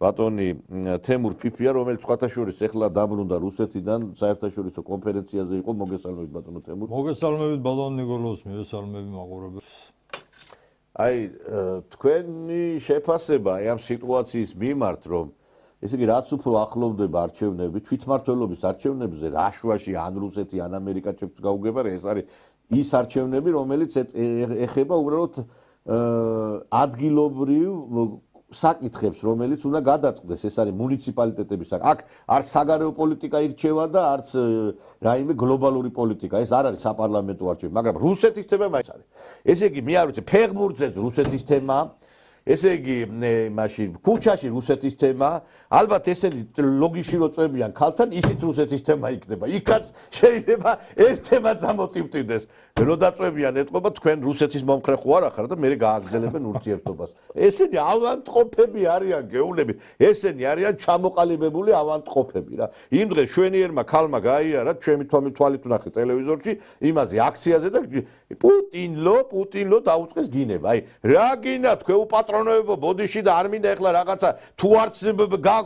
ბატონი თემურ ფიფია, რომელიც სხვათაშორის ეხლა დაბრუნდა რუსეთიდან, საერთაშორისო კონფერენციაზე იყო. მოგესალმებით ბატონო თემურ. მოგესალმებით ბატონ ნიკოლოზ, მოგესალმები მაყურებელს. აი, თქვენი შეფასება ამ სიტუაციის მიმართ, რომ ესე იგი რაც უფრო ახლოვდება არჩევნები, თვითმმართველობის არჩევნებზე, რაშვაში ან რუსეთი, ან ამერიკა ჩემს გაუგება, ეს არის ის არჩევნები, რომელიც ეხება უბრალოდ ადგილობრივ საკითხებს, რომელიც უნდა გადაწყდეს, ეს არის მუნიციპალიტეტების საკითხი. აქ არც საგარეო პოლიტიკა ირჩევა და არც რაიმე გლობალური პოლიტიკა, ეს არ არის საპარლამენტო არჩევნები, მაგრამ რუსეთის თემა მაინც არის. ესე იგი, მე არ ვიცი, ფეხბურთზეც რუსეთის თემა, ესე იგი, მაშინ ქუჩაში რუსეთის თემა, ალბათ ესენი ლოგიში რო წვებიან ქალთან, ისიც რუსეთის თემა იქნება. იქაც შეიძლება ეს თემა წამოტივტივდეს. რო დაწვევიან ეთყობა თქვენ რუსეთის მომხრე ხო არ ახარ და მე გააგრძელებენ ურთიერთობას. ესენი ავანტყოფები არიან გეულები. ესენი არიან ჩამოყალიბებული ავანტყოფები რა. იმ დღეს შვენიერმა ქალმა გაიარა, ჩემი თვალით ვნახე ტელევიზორში, იმაზე აქციაზე და პუტინლო დაუწყეს გინება. აი, რა გინდა თქვენ უპატრონოებო ბოდიში და არ მინდა ეხლა რაღაცა თუ არც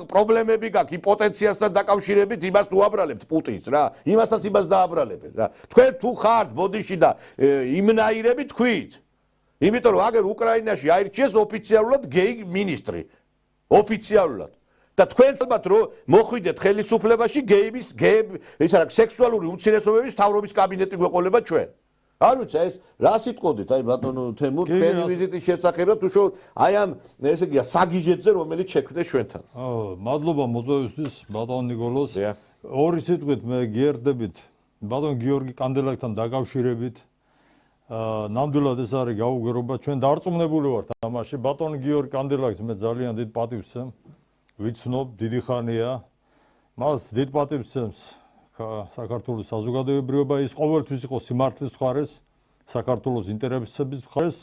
პრობლემები გაქვს იპოტენციასთან დაკავშირებით, იმას უაბრალებთ პუტინს რა. იმასაც იმას დააბრალებენ რა. თქვენ თუ ხართ ბოდიში და იმნაირები თქვით. იმიტომ რომ აგერ უკრაინაში აირჩიეს ოფიციალურად გეი მინისტრი. ოფიციალურად. და თქვენ ალბათ რომ მოხვიდეთ ხელისუფლებაში გეების ისა რა სექსუალური უმცირესობების თავრობის კაბინეტი გვეყოლება ჩვენ. არ ვიცი ეს რა სიტყოდით აი ბატონო თემურ თქვენი ვიზიტის შესახებ თუ აი ამ ესე იგი საგიჟეთზე რომელიც შექმნეს ჩვენთან. მადლობა მოწვევისთვის ბატონ ნიკოლოზ. ორი სიტყვით მე გიერთდებით ბატონ გიორგი კანდელაკთან დაკავშირებით. ნამდვილად ეს არის გაუგებრობა, ჩვენ დარწმუნებული ვართ ამაში. ბატონ გიორგი კანდელაკს მე ძალიან დიდ პატივს ვიცნობ, დიდი ხანია. მას დიდ პატივს საქართველოს საზოგადოებრივობა ის ყოველთვის იყო სიმართლის მხარეს, საქართველოს ინტერესების მხარეს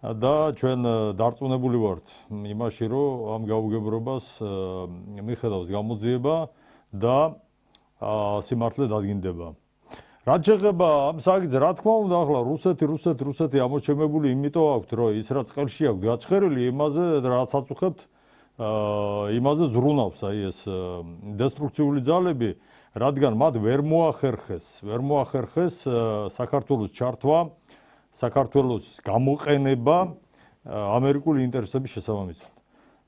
და ჩვენ დარწმუნებული ვართ იმაში, რომ ამ გაუგებრობას მიხედავს გამოძიება და სიმართლე დადგინდება. რაც შეეხება ამ საკითხზე, რა თქმა უნდა, ახლა რუსეთი ამოჩემებული იმიტომ აქვს, რომ ის რაც ყელში აქვს გაჩხერილი, იმაზე რაც აწუხებთ, იმაზე ზრუნავს აი ეს დესტრუქციული ძალები, რადგან მათ ვერ მოახერხეს საქართველოს ჩართვა, საქართველოს გამოყენება ამერიკული ინტერესების შესაბამისად.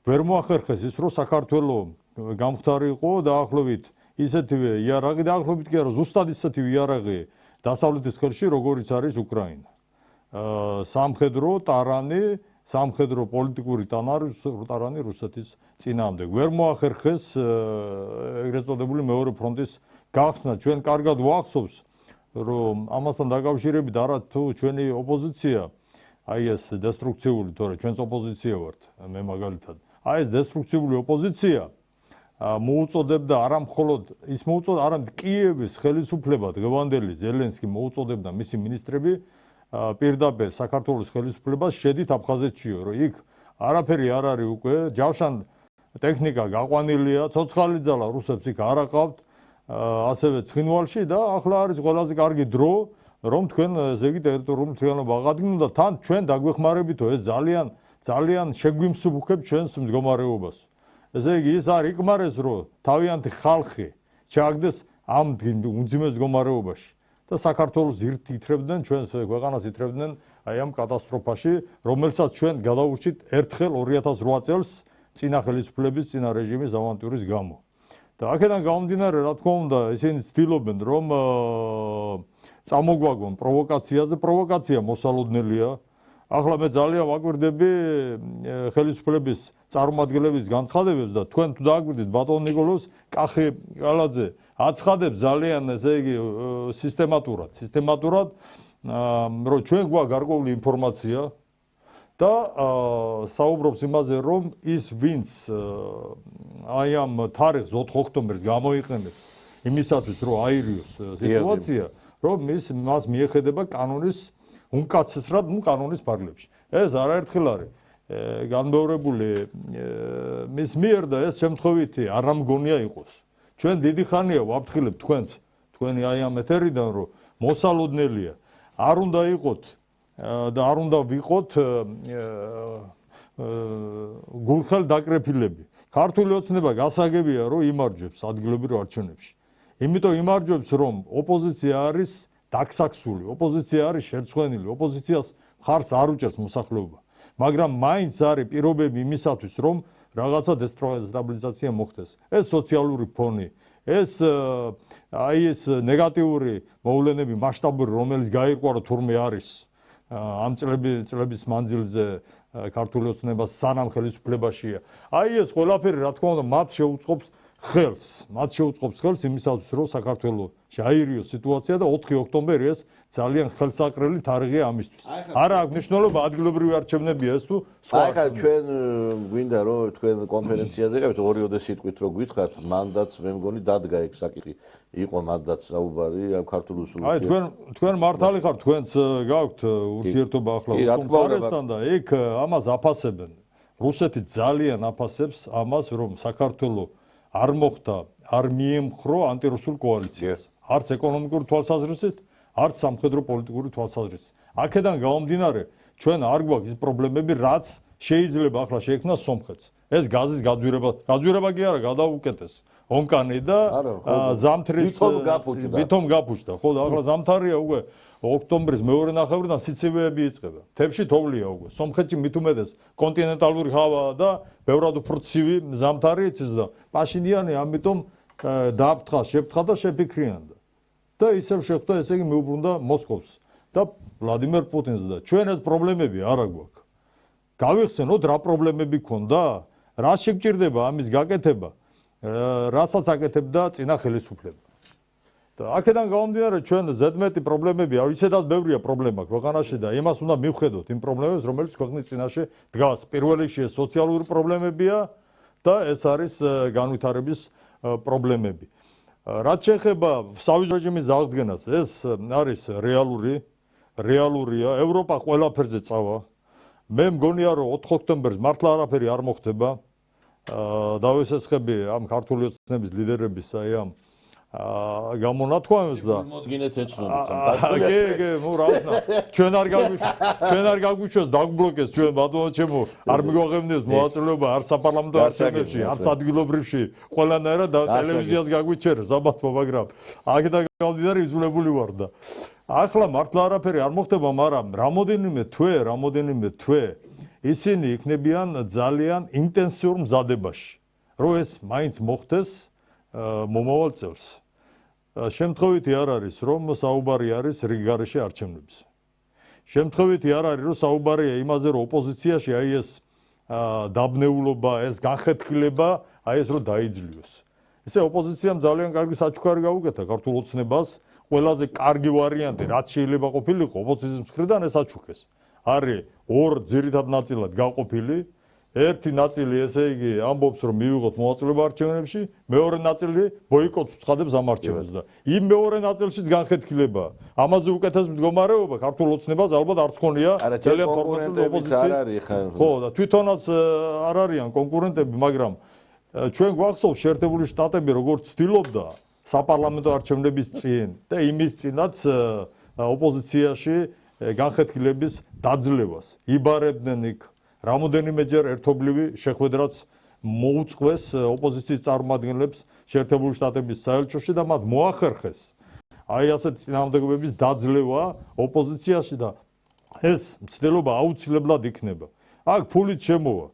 ვერ მოახერხეს ის, რომ საქართველო გამختارიყო დაახლოებით ისეთივე იარაღი, დაახლოებით კი არა, ზუსტად ისეთივე იარაღი დასავლეთის ხელში, როგორიც არის უკრაინა. სამხედრო ტარანი, სამხედრო პოლიტიკური ტარანი რუსეთის წინააღმდეგ. ვერ მოახერხეს ეგრეთ წოდებული მეორე ფრონტის გახსნა. ჩვენ კარგად ვახსოვს, რომ ამასთან დაკავშირებით არა თუ ჩვენი ოპოზიცია, აი ეს დესტრუქციული, თორე ჩვენც ოპოზიცია ვართ, მე მაგალითად. აი ეს დესტრუქციული ოპოზიცია მოუწოდებდა არა მხოლოდ ის მოუწოდა, არამედ კიევის ხელისუფლება დღევანდელი ზელენსკი მოუწოდებდა მისი მინისტრები პირდაპირ საქართველოს ხელისუფლებას შედით აფხაზეთშიო, რომ იქ არაფერი არ არის უკვე, ჯავშან ტექნიკა გაყვანილია, ცოცხალი ძალა რუსებს იქ არ აყავთ, ასევე ცხინვალში და ახლა არის ყველაზე კარგი დრო, რომ თქვენ ესე იგი ტერიტორიული მთლიანობა აღადგინოთ და თან ჩვენ დაგვეხმარებითო ეს ძალიან შეგვიმსუბუქებთ ჩვენს მდგომარეობას. ესე იგი ის არ იკმარეს, რომ თავიანთი ხალხი ჩააგდეს ამ უმძიმეს მდგომარეობაში. და საქართველოს ითრებდნენ, ჩვენს ქვეყანას ითრებდნენ აი ამ კატასტროფაში, რომელსაც ჩვენ გადავურჩით ერთხელ 2008 წელს წინა ხელისუფლების, წინა რეჟიმის ავანტურის გამო. და აქედან გამომდინარე, რა თქმა უნდა, ისინი ცდილობენ, რომ წამოგვაგონ პროვოკაციაზე, პროვოკაცია მოსალოდნელია. ახლა მე ძალიან ვაკვირდები ხელისუფლების წარმომადგენლების განცხადებებს და თქვენ თუ დააკვირდით ბატონ ნიკოლოზ კახი-კალაძე აცხადებს ძალიან ესე იგი სისტემატურად რომ ჩვენ გვაქვს გარკვეული ინფორმაცია და საუბრობს იმაზე რომ ის ვინც აი ამ თარიღს 4 ოქტომბერს გამოიყენებს იმისათვის რომ აირიოს სიტუაცია რომ მას მიეხედება კანონის უმკაცრესად კანონის ფარგლებში. ეს არაერთხელ არის განმეორებული მის მიერ და ეს შემთხვევითი არ ამგონია იყოს. ჩვენ დიდი ხანია ვაფრთხილებთ თქვენს, თქვენი აი ამ ეთერიდან რომ მოსალოდნელია. არ უნდა იყოთ და არ უნდა ვიყოთ გულხელ დაკრეფილები. ქართული ოცნება გასაგებია, რომ იმარჯვებს ადგილობრივ არჩევნებში. იმიტომ იმარჯვებს, რომ ოპოზიცია არის დაქსაქსული, ოპოზიცია არის შერცხვენილი, ოპოზიციას მხარს არ უჭერს მოსახლეობა. მაგრამ მაინც არის პირობები იმისათვის, რომ რაღაცა დესტაბილიზაცია მოხდეს. ეს სოციალური ფონი, ეს ნეგატიური მოვლენები მასშტაბური, რომელიც გაირკვა რომ თურმე არის ამ წლების მანძილზე ქართული ოცნებას სანამ ხელისუფლებაშია. ეს ყველაფერი რა თქმა უნდა მათ შეუწყობს ხელს იმისათვის რომ საქართველოში აირიოს სიტუაცია და 4 ოქტომბერი ეს ძალიან ხელსაყრელი თარიღია ამისთვის. არა აქვს მნიშვნელობა ადგილობრივი არჩევნებია ეს თუ სხვა. აი ხა ჩვენ გვინდა რომ თქვენ კონფერენციაზე გავით 2-ოდე სიტყვით რომ გითხრათ მანდატს მე მგონი დადგა ეგ საკითხი იყო მანდატს საუბარი ამ ქართულ უსულთია. აი თქვენ მართალი ხართ თქვენც გაქვთ ურთიერთობა ახლა უსულთასთან და ეგ ამას აფასებენ. რუსეთი ძალიან აფასებს ამას რომ საქართველოს არ მოხდა არ მიემხრო ანტირუსულ კოალიციას. არც ეკონომიკური თვალსაზრისით, არც სამხედრო პოლიტიკური თვალსაზრისით. აქედან გამომდინარე, ჩვენ არ გვაქვს ის პრობლემები, რაც შეიძლება ახლა შეექმნას სომხეთს. ეს გაზის გაძვირება კი არა, გადაუკეთეს. ონკანი და ზამთრის ვითომ გაფუჭდა. ხო და ახლა ზამთარია უკვე ოქტომბრის მეორე ნახევრიდან სიცივეები იწყება. თებში თოვლია უკვე. სომხეთში მით უმეტეს კონტინენტალური ჰავაა და ბევრად უფრო ცივი ზამთარი იცის და პაშინიანი ამიტომ დააფრთხა, შეფრთხა და შეფიქრიანდა. და ისევ შეხვდა, ესე იგი მიუბრუნდა მოსკოვს და ვლადიმერ პუტინს და ჩვენ ეს პრობლემები არა გვაქვს. გავიხსენოთ რა პრობლემები ქონდა, რა შეგჭირდება ამის გაკეთება, რასაც აკეთებდა წინა ხელისუფლება. და აქედან გამომდინარე ჩვენ ზედმეტი პრობლემები, ისედაც ბევრია პრობლემა ქვეყანაში და იმას უნდა მივხედოთ იმ პრობლემებს, რომელიც ქვეყნის წინაშე დგას. პირველ რიგში ეს სოციალური პრობლემებია და ეს არის განვითარების პრობლემები. რაც შეეხება სავიზ რეჟიმის აღდგენას, ეს არის რეალურია. ევროპა ყველაფერზე წავა. მე მგონია რომ 4 ოქტომბერს მართლა არაფერი არ მოხდება. დავესესხები ამ ქართული ოცნების ლიდერების აი ამ გამონათქვამებს და მოდგინეთ ეცნობით. ჩვენ არ გაგვიშვეს დაგბლოკეს ჩვენ ბატონო ჩემო არ მიგვაღებინებს მოაწილეობა არ საპარლამენტო არჩევნებში არც ადგილობრივში ყველანაირად და ტელევიზიას გაგვიჩერეს აბათო მაგრამ აქედან გამომდინარე იძულებული ვარ და ახლა მართლა არაფერი არ მოხდება მაგრამ რამოდენიმე თვე ისინი იქნებიან ძალიან ინტენსიურ მზადებაში რომ ეს მაინც მოხდეს მომავალ წელს. შემთხვევითი არ არის რომ საუბარი არის რიგგარეშე არჩევნებზე. შემთხვევითი არ არის რომ საუბარია იმაზე რომ ოპოზიციაში აი ეს დაბნეულობა, ეს განხეთქილება, აი ეს რომ დაიძლიოს. ესე ოპოზიციამ ძალიან კარგი საჩუქარი გაუკეთა ქართულ ოცნებას, ყველაზე კარგი ვარიანტი რაც შეიძლება ყოფილიყო ოპოზიციის მხრიდან ეს აჩუქეს. არის ორ ძირითად ნაწილად გაყოფილი ერთი ნაწილი ესე იგი ამბობს რომ მივიღოთ მოაწილეობა არჩევნებში, მეორე ნაწილი ბოიკოტს უცხადებს ამ არჩევნებს და იმ მეორე ნაწილშიც განხეთქილება. ამაზე უკეთეს მდგომარეობა ქართულ ოცნებას ალბათ არც ხონია ძალიან ფორმატული ოპოზიციის. ხო და თვითონაც არ არიან კონკურენტები, მაგრამ ჩვენ გვახსოვს შეერთებული შტატები როგორც ცდილობდა საპარლამენტო არჩევნების წინ და იმის წინაც ოპოზიციაში განხეთქილების დაძლევას. იბარებდნენ იქ რამოდენიმეჯერ ერთობლივი შეხვედრაც მოუწყეს ოპოზიციის წარმომადგენლებს შეერთებული შტატების საელჩოში და მათ მოახერხეს აი ასეთი წინააღმდეგობების დაძლევა ოპოზიციაში და ეს მცდელობა აუცილებლად იქნება. აქ ფულით შემოვა,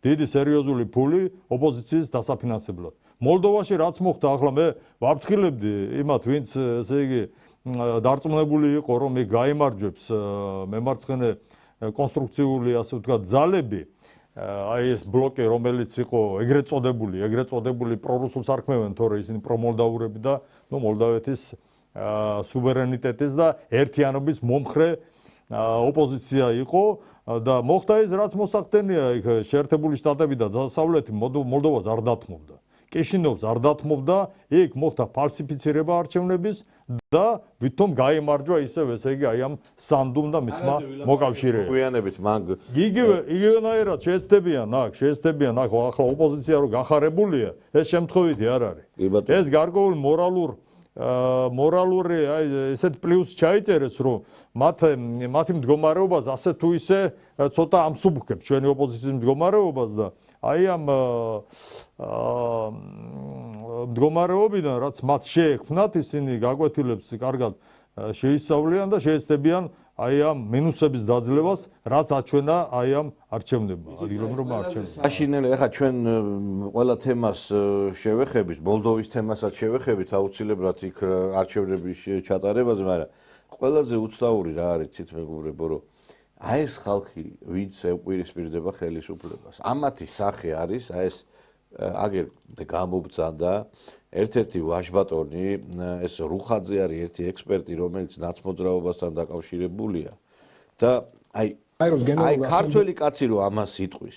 დიდი სერიოზული ფული ოპოზიციის დასაფინანსებლად. მოლდოვაში რაც მოხდა, ახლა მე ვაფრთხილებდი იმათ, ვინც ესე იგი დარწმუნებული იყო, რომ მე გაიმარჯვებს მემარცხენე კონსტრუქციული ასე ვთქვათ ძალები აი ეს ბლოკი რომელიც იყო ეგრეთ წოდებული პრორუსულს არქმევენ თორე ისინი პრომოლდაურები და ნუ მოლდავეთის სუვერენიტეტის და ერთიანობის მომხრე ოპოზიცია იყო და მოხდა ის რაც მოსახდენია იქ შეერთებული შტატები და დასავლეთი მოლდოვას არ დათმობდა. კიშინოვს არ დათმობდა, იქ მოხდა ფალსიფიცირება არჩევნების და ვითომ გაიმარჯვა ისევ ესე იგი აი ამ სანდუმ და მისმა მოკავშირეებმა. გვიანებით მაგ იგივენაირად შეეცდებიან აქ ახლა ოპოზიცია რო გახარებულია, ეს შემთხვევითი არ არის. ეს გარკვეულ მორალურ მორალური აი ესეთ პლუს ჩაიწერეს რომ მათი მდგომარეობას ასე თუ ისე ცოტა ამსუბუქებს ჩვენი ოპოზიციის მდგომარეობას და აი ამ მდგომარეობიდან რაც მათ შეექმნათ ისინი გაკვეთილებს კარგად შეისწავლიან და შეეცდებიან აი ამ მინუსების დაძლევას რაც აჩვენა აი ამ არჩევნებმა ადგილობრივ არჩევნებმა. აშინელი ახლა ჩვენ ყველა თემას შევეხებით, მოლდოვის თემასაც შევეხებით აუცილებლად იქ არჩევნების ჩატარებაზე, მაგრამ ყველაზე უცნაური რა არის ცით მეგობრებო, რომ აი ეს ხალხი ვინც ეუპირისპირდება ხელისუფლებას. ამათი სახე არის აი ეს აგერ გამობრძანდა ერთ-ერთი ვაჟბატონი ეს რუხაძე არის ერთი ექსპერტი რომელიც ნაცმოძრაობასთან დაკავშირებულია და აი ქართველი კაცი რო ამას იტყვის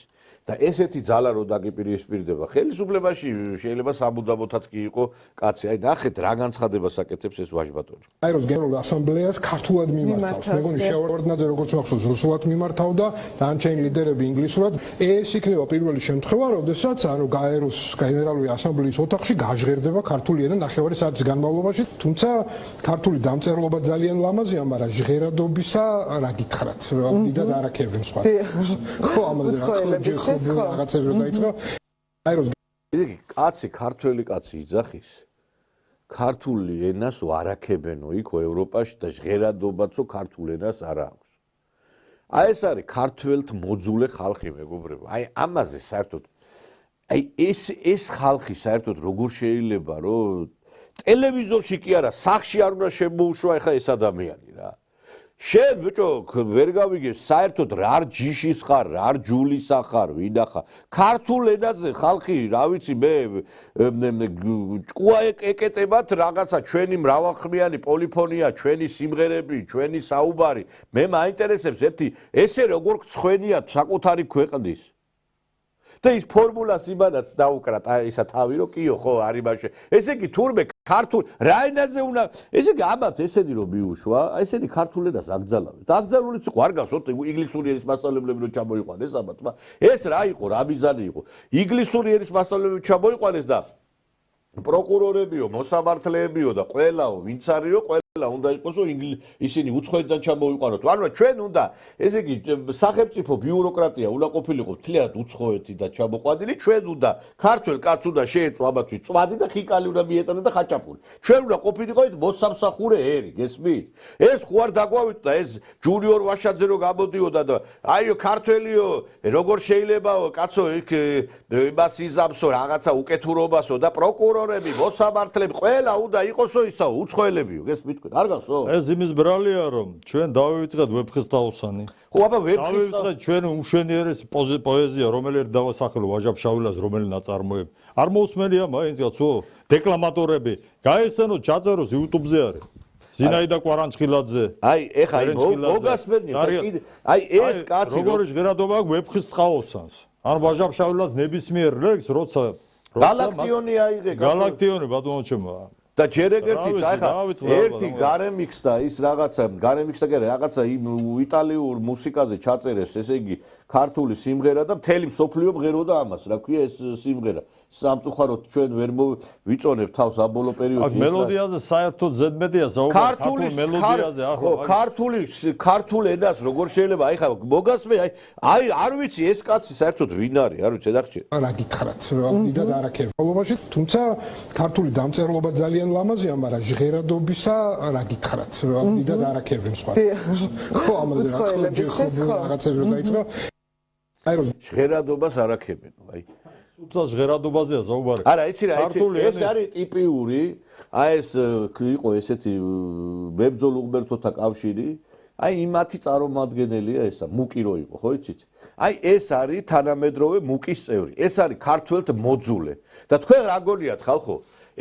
და ესეთი ძალა რო დაგიპირისპირდება ხელისუფლებაში შეიძლება სამუდამოთაც კი იყო კაცი აი ნახეთ რა განცხადებას აკეთებს ეს ვაჟბატონი აი როს გენერალურ ასამბლეას ქართულად მიმართავს მეგონი შევარდნაძე როგორც მახსოვს რუსულად მიმართავდა დანარჩენი ლიდერები ინგლისურად ეს იქნება პირველი შემთხვევა როდესაც ანუ გაეროს გენერალური ასამბლეის ოთახში გაჟღერდება ქართული ენა ნახევარი საათის განმავლობაში თუმცა ქართული დამწერლობა ძალიან ლამაზია მაგრამ ჟღერადობისა რა გითხრათ დიდად არაქებენ სხვა ხო ამაზე რაღაცები რომ დაიწყო აი როს იგი კაცი ქართველი კაცი იძახის ქართული ენას ვარაქებენო იქ ევროპაში და ჟღერადობაცო ქართულ ენას არ აქვს აი ეს არის ქართველთ მოძულე ხალხი მეგობრებო აი ამაზე საერთოდ აი ეს ხალხი საერთოდ როგორ შეიძლება რომ ტელევიზორში კი არა სახში არ უნდა შემოუშვა ახლა ეს ადამიანი რა შენ ბიჭო ვერ გავიგე საერთოდ რა ჯიშის ხარ რა ჯულის ხარ ვინახა ქართულ ენაზე ხალხი რა ვიცი მე ჭკუა ეკეტებათ რაღაცა ჩვენი მრავალხმიანი პოლიფონია ჩვენი სიმღერები ჩვენი საუბარი მე მაინტერესებს ერთი ესე როგორ ცხენია საკუთარი ქვეყნის და ის ფორმულას იმანაც დაუკრათ ისა თავი რო კიო ხო არის მაშე ესე იგი თურმე ქართულ რა ენაზე უნდა ესე იგი ამათ ესენი რომ მიუშვა ესენი ქართულ ენას აკძალავენ და აკძალულიც იყო არ გასვოთ ინგლისური ენის მასწავლებლები რომ ჩამოიყვანეს ამათმა ეს რა იყო რა მიზანი იყო ინგლისური ენის მასწავლებლები ჩამოიყვანეს და პროკურორებიო მოსამართლეებიო და ყველაო ვინც არისო ყველა უნდა იყოსო ისინი უცხოეთიდან ჩამოიყვანოთ ანუ ჩვენ უნდა ესე იგი სახელმწიფო ბიუროკრატია უნდა ყოფილიყო მთლიანად უცხოეთი და ჩამოყვანილი ჩვენ უნდა ქართველ კაცს უნდა შეეწვა ამათთვის წვადი და ხიკალი უნდა მიეტანა და ხაჭაპური ჩვენ უნდა ყოფილიყო მოსამსახურე ერი გესმით ეს ხო არ დაგვავიტა ეს ჯუნიორ ვაშაძე რო გამოდიოდა და აიო ქართველიო როგორ შეიძლებაო კაცო იქ იმას იზამსო რაღაცა უკეთურობასო და პროკურორები მოსამართლეები ყველა უნდა იყოსო ისაო უცხოელებიო გესმით არ გასო ეს იმის ბრალია რომ ჩვენ დავივიწყეთ ვეფხისტაოსანი ხო აბა დავივიწყეთ ჩვენ უშენიერეს პოეზია რომელიც დავასახელო ვაჟა-ფშაველას რომელი ნაწარმოები არ მოусმენია მაინც კაცო დეკლამატორები გაიხსენოთ ჩაწეროს YouTube-ზე არის ზინაიდა კვარანჩხილაძე აი ეხა მოგასმენია და კიდე აი ეს კაცი როგორი ჟღერადობა აქვს ვეფხისტყაოსანს ან ვაჟა-ფშაველას ნებისმიერ ლექს როცა გალაქტიონი აიღე გალაქტიონი ბატონო ჩემო და ჯერ ეგერთიც აი ხა ერთი გარემიქსდა ის რაღაცა გარემიქსდა კი რაღაცა იტალიურ მუსიკაზე ჩაწერეს ესე იგი ქართული სიმღერა და მთელი მსოფლიო მღეროდა ამას რა ქვია ეს სიმღერა სამწუხაროდ ჩვენ ვერ ვიწონებთ თავს აბოლო პერიოდში აქ მელოდიაზე საერთოდ ზედმეტია საუბარი ქართულ მელოდიაზე ხო ქართულ ენას როგორ შეიძლება აი ხა მოგასმე აი არ ვიცი ეს კაცი საერთოდ ვინ არის არ ვიცი დახჭე რა გითხრათ დიდად არაქებულობაში თუმცა ქართული დამწერლობა ძალიან ლამაზია მაგრამ ჟღერადობისა რა გითხრათ დიდად არაქებენ სხვა ხო ამაზე რაღაცები რომ დაიწყო აი რომ ჟღერადობას არაქებენ აი თუმცა ჟღერადობაზეა საუბარი არა იცი რა იცი ეს არის ტიპიური აი ეს იყო ესეთი მებრძოლ უღმერთოთა კავშირი აი იმათი წარმომადგენელია ესა მუკი რო იყო ხო იცით აი ეს არის თანამედროვე მუკის წევრი ეს არის ქართველთ მოძულე და თქვენ რა გონიათ ხალხო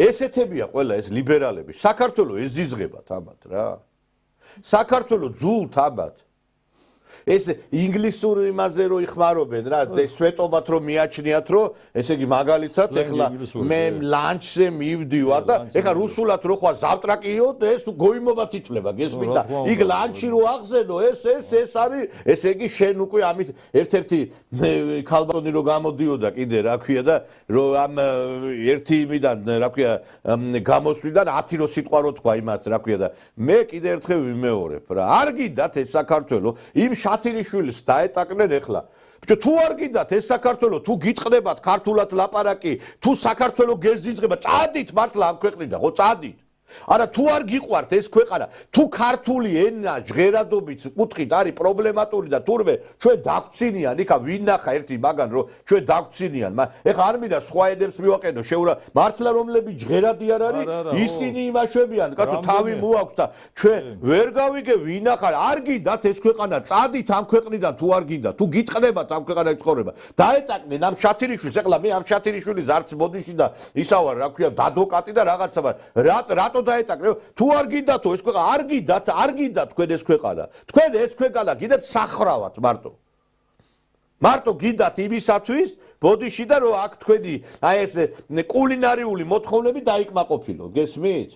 ესეთებია ყველა ეს ლიბერალები საქართველოს ეზიზღებათ ამათ რა საქართველოს ძულთ ამათ ეს ინგლისური იმაზე რო იხმარობენ რა, სვეტობათ რომ მიაჩნიათ რომ ესე იგი მაგალითად ეხლა მე ლანჩზე მივდივარ და ეხლა რუსულად რო ხარ ზავტრაკიო ეს გოიმობათ ითვლება გესმით და იქ ლანჩი რო აღზენო ეს არის ესე იგი შენ უკვე ამით ერთ-ერთი ქალბატონი რო გამოდიოდა კიდე რა ქვია და რომ ამ ერთი იმიდან რა ქვია გამოსვლიდან 10 რო სიტყვა რო თქვა იმას რა ქვია და მე კიდე ერთხელ ვიმეორებ რა არ გიდათ ეს საქართველო იმ შათილიშვილს დაეტაკნენ ეხლა ბიჭო თუ არ გიდათ ეს საქართველო თუ გიტყდებათ ქართულად ლაპარაკი თუ საქართველო გეზიზღება წადით მართლა ამ ქვეყნიდან ხო წადით არა თუ არ გიყვართ ეს ქვეყანა თუ ქართული ენა ჟღერადობით კუთხით არის პრობლემატური და თურმე ჩვენ დაგწინიან იქა ვინ ნახა ერთი მაგან რომ ჩვენ დაგწინიან ეხა არ მინდა სხვა ენებს მივაყენო შეურა მართლა რომლები ჟღერადი არ არის ისინი იმაშვებიან კაცო თავი მოაქვს და ჩვენ ვერ გავიგე ვინ ნახა არ გიდათ ეს ქვეყანა წადით ამ ქვეყნიდან თუ არ გინდა თუ გიტყდებათ ამ ქვეყანაში ცხოვრება დაეტაკნენ ამ შათილიშვილს ეხლა მე ამ შათილიშვილის არც ბოდიში და ისავარ რა ქვია ადვოკატი და რაღაცა ვარ დაეტაკნე თუ არ გიდათ ეს ქვეყანა არ გიდათ თქვენ ეს ქვეყანა თქვენ ეს ქვეყანა გიდათ სახრავად მარტო გიდათ იმისათვის ბოდიში და რომ აქ თქვენი აი ეს კულინარიული მოთხოვნები დაიკმაყოფილო გესმით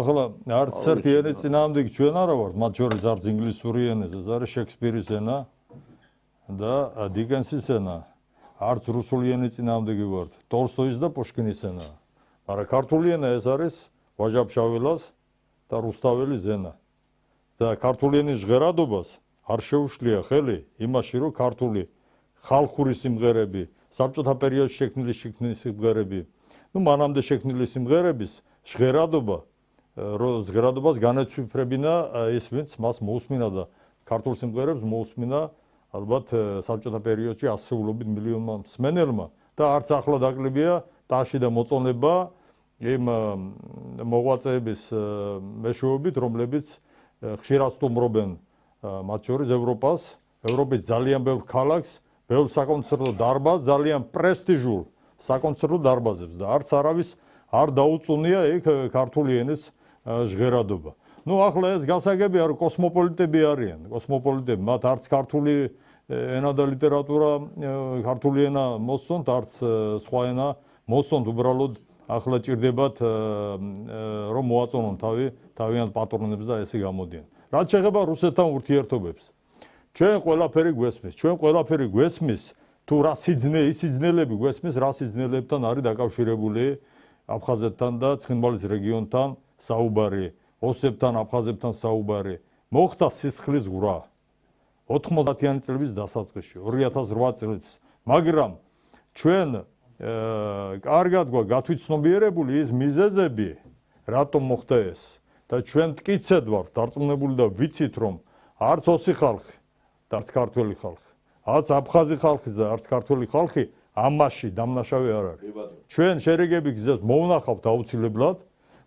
ახლა არც ერთი ენის წინააღმდეგ ჩვენ არა ვართ მათ შორის არც ინგლისური ენაზე ეს არის შექსპირის ენა და დიკენსის ენა არც რუსული ენის წინააღმდეგი ვართ ტოლსტოის და პუშკინის ენა არა ქართული ენა ეს არის ვაჟა-ფშაველას და რუსთაველის ენა და ქართული ენის ჟღერადობას არ შეუშლია ხელი იმაში რომ ქართული ხალხური სიმღერები საბჭოთა პერიოდში შექმნილი სიმღერები ნუ მანამდე შექმნილი სიმღერების ჟღერადობას განეცვიფრებინა ის ვინც მას მოусმინა და ქართულ სიმღერებს მოусმინა ალბათ საბჭოთა პერიოდში ასეულობით მილიონმა მსმენელმა და არც ახლა დაკლებია ტაში და მოწონება იმ მოღვაწეების მეშვეობით, რომლებიც ხშირად სტუმრობენ მათ შორის ევროპის ძალიან ბევრ ქალაქს, ბევრ საკონცერტო დარბაზს, ძალიან პრესტიჟულ საკონცერტო დარბაზებს და არც არავის არ დაუწუნია იქ ქართული ენის ჟღერადობა. ნუ ახლა ეს გასაგებია რომ კოსმოპოლიტები არიან, კოსმოპოლიტები, მათ არც ქართული ენა და ლიტერატურა, ქართული ენა მოსწონთ, არც სხვა ენა მოსწონთ, უბრალოდ ახლა ჭირდებათ რომ მოაწონონ თავიანთ პატრონებს და ესე გამოდიან. რაც შეეხება რუსეთთან ურთიერთობებს. ჩვენ ყველაფერი გვესმის, თუ რა სიძნელები გვესმის, რა სიძნელებთან არის დაკავშირებული აფხაზეთთან და ცხინვალის რეგიონთან საუბარი, ოსებთან, აფხაზებთან საუბარი. მოხდა სისხლის ღვრა 90-იანი წლების დასაწყისში, 2008 წელს, მაგრამ ჩვენ კარგად გათვითცნობიერებული ის მიზეზები, რატომ მოხდა ეს და ჩვენ მტკიცედ ვართ დარწმუნებული და ვიცით რომ არც ოსი ხალხი და არც ქართველი ხალხი, არც აფხაზი ხალხი და არც ქართველი ხალხი ამაში დამნაშავე არ არის. ჩვენ შერიგების გზას მოვნახავთ აუცილებლად,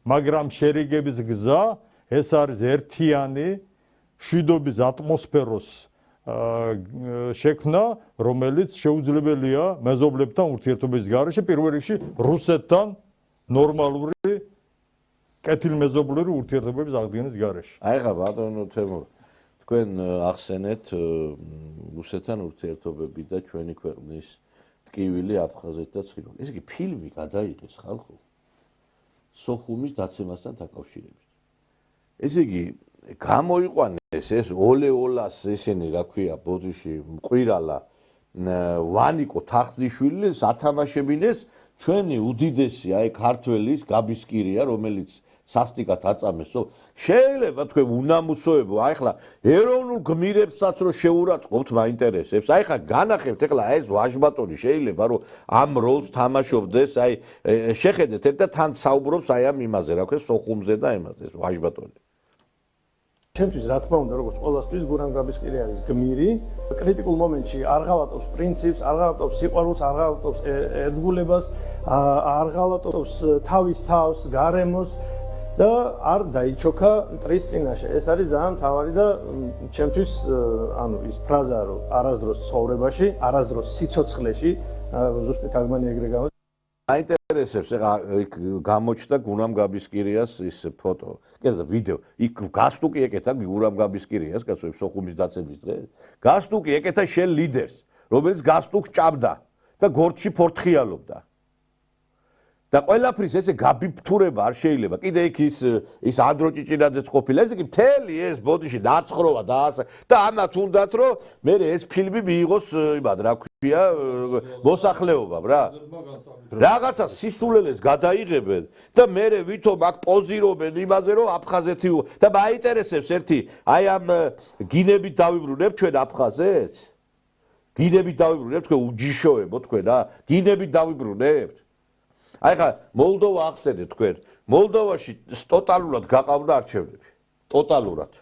მაგრამ შერიგების გზა ეს არის ერთიანი მშვიდობის ატმოსფეროს შექმნა, რომელიც შეუძლებელია მეზობლებთან ურთიერთობის გარეშე, პირველ რიგში რუსეთთან ნორმალური კეთილმეზობლური ურთიერთობების აღდგენის გარეშე. აი ხა ბატონო თემურ, თქვენ ახსენეთ რუსეთთან ურთიერთობები და ჩვენი ქვეყნის ტკივილი აფხაზეთ და ცხინვალს. ეს იგი ფილმი გადაიღეს ხალხო სოხუმის დაცემასთან დაკავშირებით. ესე იგი გამოიყვანეს ეს ოლეოლას ესენი რა ქვია ბოდიში მყირალა ვანიკო თახტიშვილის ათამაშებინეს ჩვენი უდიდესი აი ქართველის გაბისკირია რომელიც სასტიკად აწამესო შეიძლება თქვენ უნამუსოებო აი ხლა ეროვნულ გმირებსაც რო შეურაცხყოფთ მაინტერესებს აი ხა განახებთ ეხლა ეს ვაჟბატონი შეიძლება რომ ამ როლს თამაშობდეს აი შეხედეთ ერთ და თან საუბრობს აი ამ იმაზე რა ქვია სოხუმზე და იმაზე ეს ვაჟბატონი ჩემთვის რა თქმა უნდა როგორც ყველასთვის გურამ გაბისკირი არის გმირი კრიტიკულ მომენტში არ ღალატობს პრინციპს არ ღალატობს სიყვარულს არ ღალატობს ერთგულებას არ ღალატობს თავის თავს გარემოს და არ დაიჩოქა მტრის წინაშე ეს არის ძალიან მთავარი და ჩემთვის ანუ ის ფრაზა რომ არასდროს ცხოვრებაში არასდროს სიცოცხლეში ზუსტი თარგმანი ეგრე გამოდის აინტერესებს ეხა გამოჩნდა გურამ გაბისკირიას ის ფოტო. კიდე ვიდეო. იქ გასტუკი ეკეთა გურამ გაბისკირიას, კაცო, სოხუმის დაცემის დღეს. გასტუკი ეკეთა შენ ლიდერს, რომელიც გასტუკს ჭამდა და გორდში ფორთხიალობდა. და ყველაფრის ესე გაბიფთურება არ შეიძლება. კიდე იქ ის ანდრო ჭიჭინაძეც ყოფილა. ესე იგი მთელი ეს ბოდიში ნაცხრობა და ამათ უნდათ რომ მე ეს ფილმი მიიღოს იმად რა ქვია მოსახლეობამ რა. რაღაცა სისულელეს გადაიღებენ და მე ვითომ აქ პოზირობენ იმაზე რომ აფხაზეთი და მაინტერესებს ერთი აი ამ გინებით დავიბრუნებ ჩვენ აფხაზეთს? გინებით დავიბრუნებ თქვენ უჯიშოებო თქვენ რა? გინებით დავიბრუნებთ? აი ხა მოლდოვა ახსენეთ თქვენ. მოლდოვაში ტოტალურად გაყავდა არჩევნები. ტოტალურად.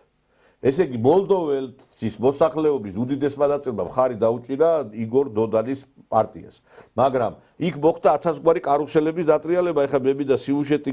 ესე იგი მოლდოველის მოსახლეობის უდიდესმა ნაწილმა მხარი დაუჭირა იგორ დოდანის პარტიას. მაგრამ იქ მოხდა 1000 გვარი კარუსელების დატრიალება. ეხლა მე მინდა სიუჟეტი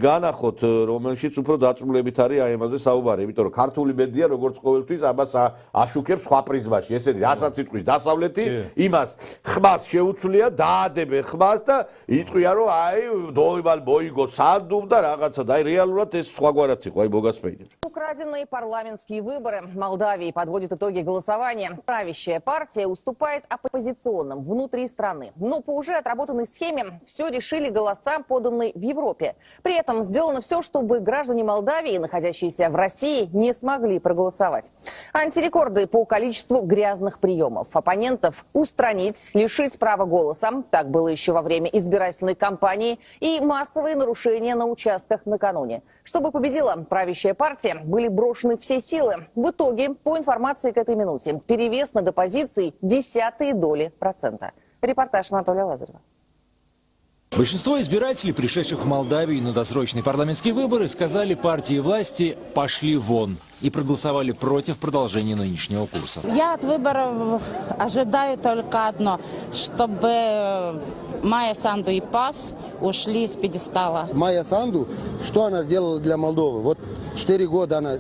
განახოთ, რომელშიც უფრო დაწვრილებით არის აი ამაზე საუბარი, იმიტომ რომ ქართული მედია როგორც ყოველთვის ამას აშუქებს სხვა პრიზმაში. ესეთი რასაც იტყვის დასავლეთი, იმას ხმას შეუცვლია, დაადებენ ხმას და იტყვიან რომ აი დოიმალ მოიგო სანდუმ და რაღაცა და აი რეალურად ეს სხვაგვარად იყო, აი მოგასმენთ. Украденные парламентские выборы Молдавии подводят итоги голосования. Правящая партия уступает оппозиционным внутри страны. Но по уже отработанной схеме все решили голоса, поданные в Европе. При этом сделано все, чтобы граждане Молдавии, находящиеся в России, не смогли проголосовать. Антирекорды по количеству грязных приемов. Оппонентов устранить, лишить права голоса. Так было еще во время избирательной кампании. И массовые нарушения на участках накануне. Чтобы победила правящая партия, были брошены все силы. В итоге, по информации к этой минуте, перевес над оппозицией 0,1%. Репортаж Анатолия Лазарева. Большинство избирателей, пришедших в Молдавию на досрочные парламентские выборы, сказали партии власти «пошли вон» и проголосовали против продолжения нынешнего курса. Я от выборов ожидаю только одно, чтобы Майя Санду и ПАС ушли с пьедестала. Майя Санду, что она сделала для Молдовы? Вот 4 года она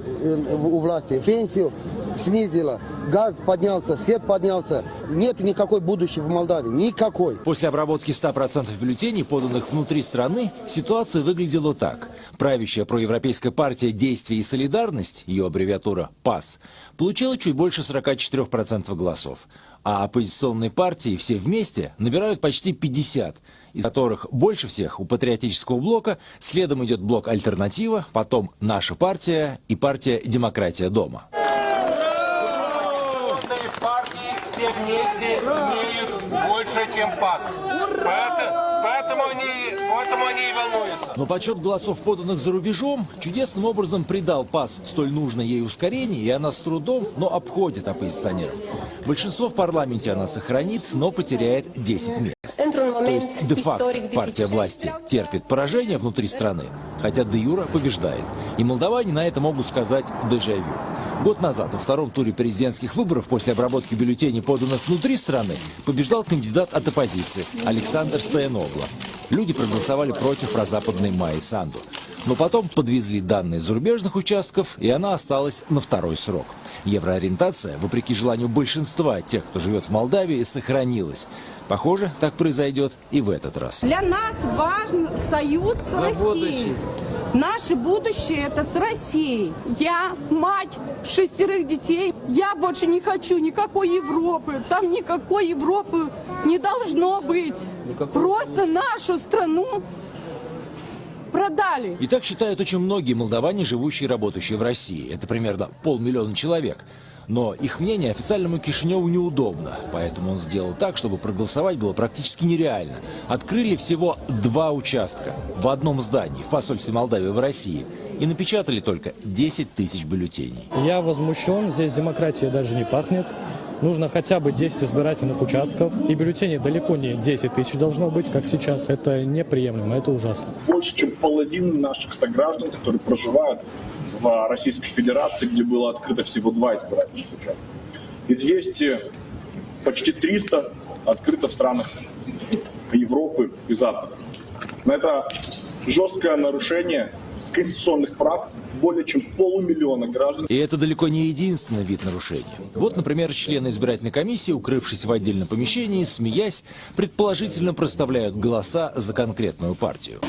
у власти. Пенсию снизила, газ поднялся, свет поднялся. Нет никакой будущего в Молдавии. Никакой. После обработки 100% бюллетеней, поданных внутри страны, ситуация выглядела так. Правящая проевропейская партия «Действие и солидарность», ее аббревиатура ПАС, получила чуть больше 44% голосов. А оппозиционные партии все вместе набирают почти 50%, из которых больше всех у патриотического блока, следом идет блок «Альтернатива», потом «Наша партия» и партия «Демократия дома». Партии все вместе имеют больше, чем ПАС. Поэтому они и волнуются. Но подсчет голосов, поданных за рубежом, чудесным образом придал ПАС столь нужное ей ускорение, и она с трудом, но обходит оппозиционеров. Большинство в парламенте она сохранит, но потеряет 10 мест. То есть де-факто партия власти терпит поражение внутри страны, хотя де-юра побеждает. И молдаване на это могут сказать дежавю. Год назад, во втором туре президентских выборов, после обработки бюллетеней, поданных внутри страны, побеждал кандидат от оппозиции Александр Стояногло. Люди проголосовали против прозападной Майи Санду. Но потом подвезли данные с зарубежных участков, и она осталась на второй срок. Евроориентация, вопреки желанию большинства тех, кто живет в Молдавии, сохранилась. Похоже, так произойдет и в этот раз. Для нас важен союз с Россией. Наше будущее это с Россией. Я мать 6 детей. Я больше не хочу никакой Европы. Там никакой Европы не должно быть. Просто нашу страну продали. И так считают очень многие молдаване, живущие и работающие в России. Это примерно 500 000 человек. Но их мнение официальному Кишиневу неудобно, поэтому он сделал так, чтобы проголосовать было практически нереально. Открыли всего 2 участка в одном здании в посольстве Молдавии в России и напечатали только 10 000 бюллетеней. Я возмущен, здесь демократия даже не пахнет. Нужно хотя бы 10 избирательных участков, и бюллетеней далеко не 10 000 должно быть, как сейчас. Это неприемлемо, это ужасно. Больше, чем половина наших сограждан, которые проживают в Российской Федерации, где было открыто всего 2 избирательных участка. И 200, почти 300 открыто в странах Европы и Запада. Но это жесткое нарушение конституционных прав более чем 500 000 граждан. И это далеко не единственный вид нарушения. Вот, например, члены избирательной комиссии, укрывшись в отдельном помещении, смеясь, предположительно проставляют голоса за конкретную партию.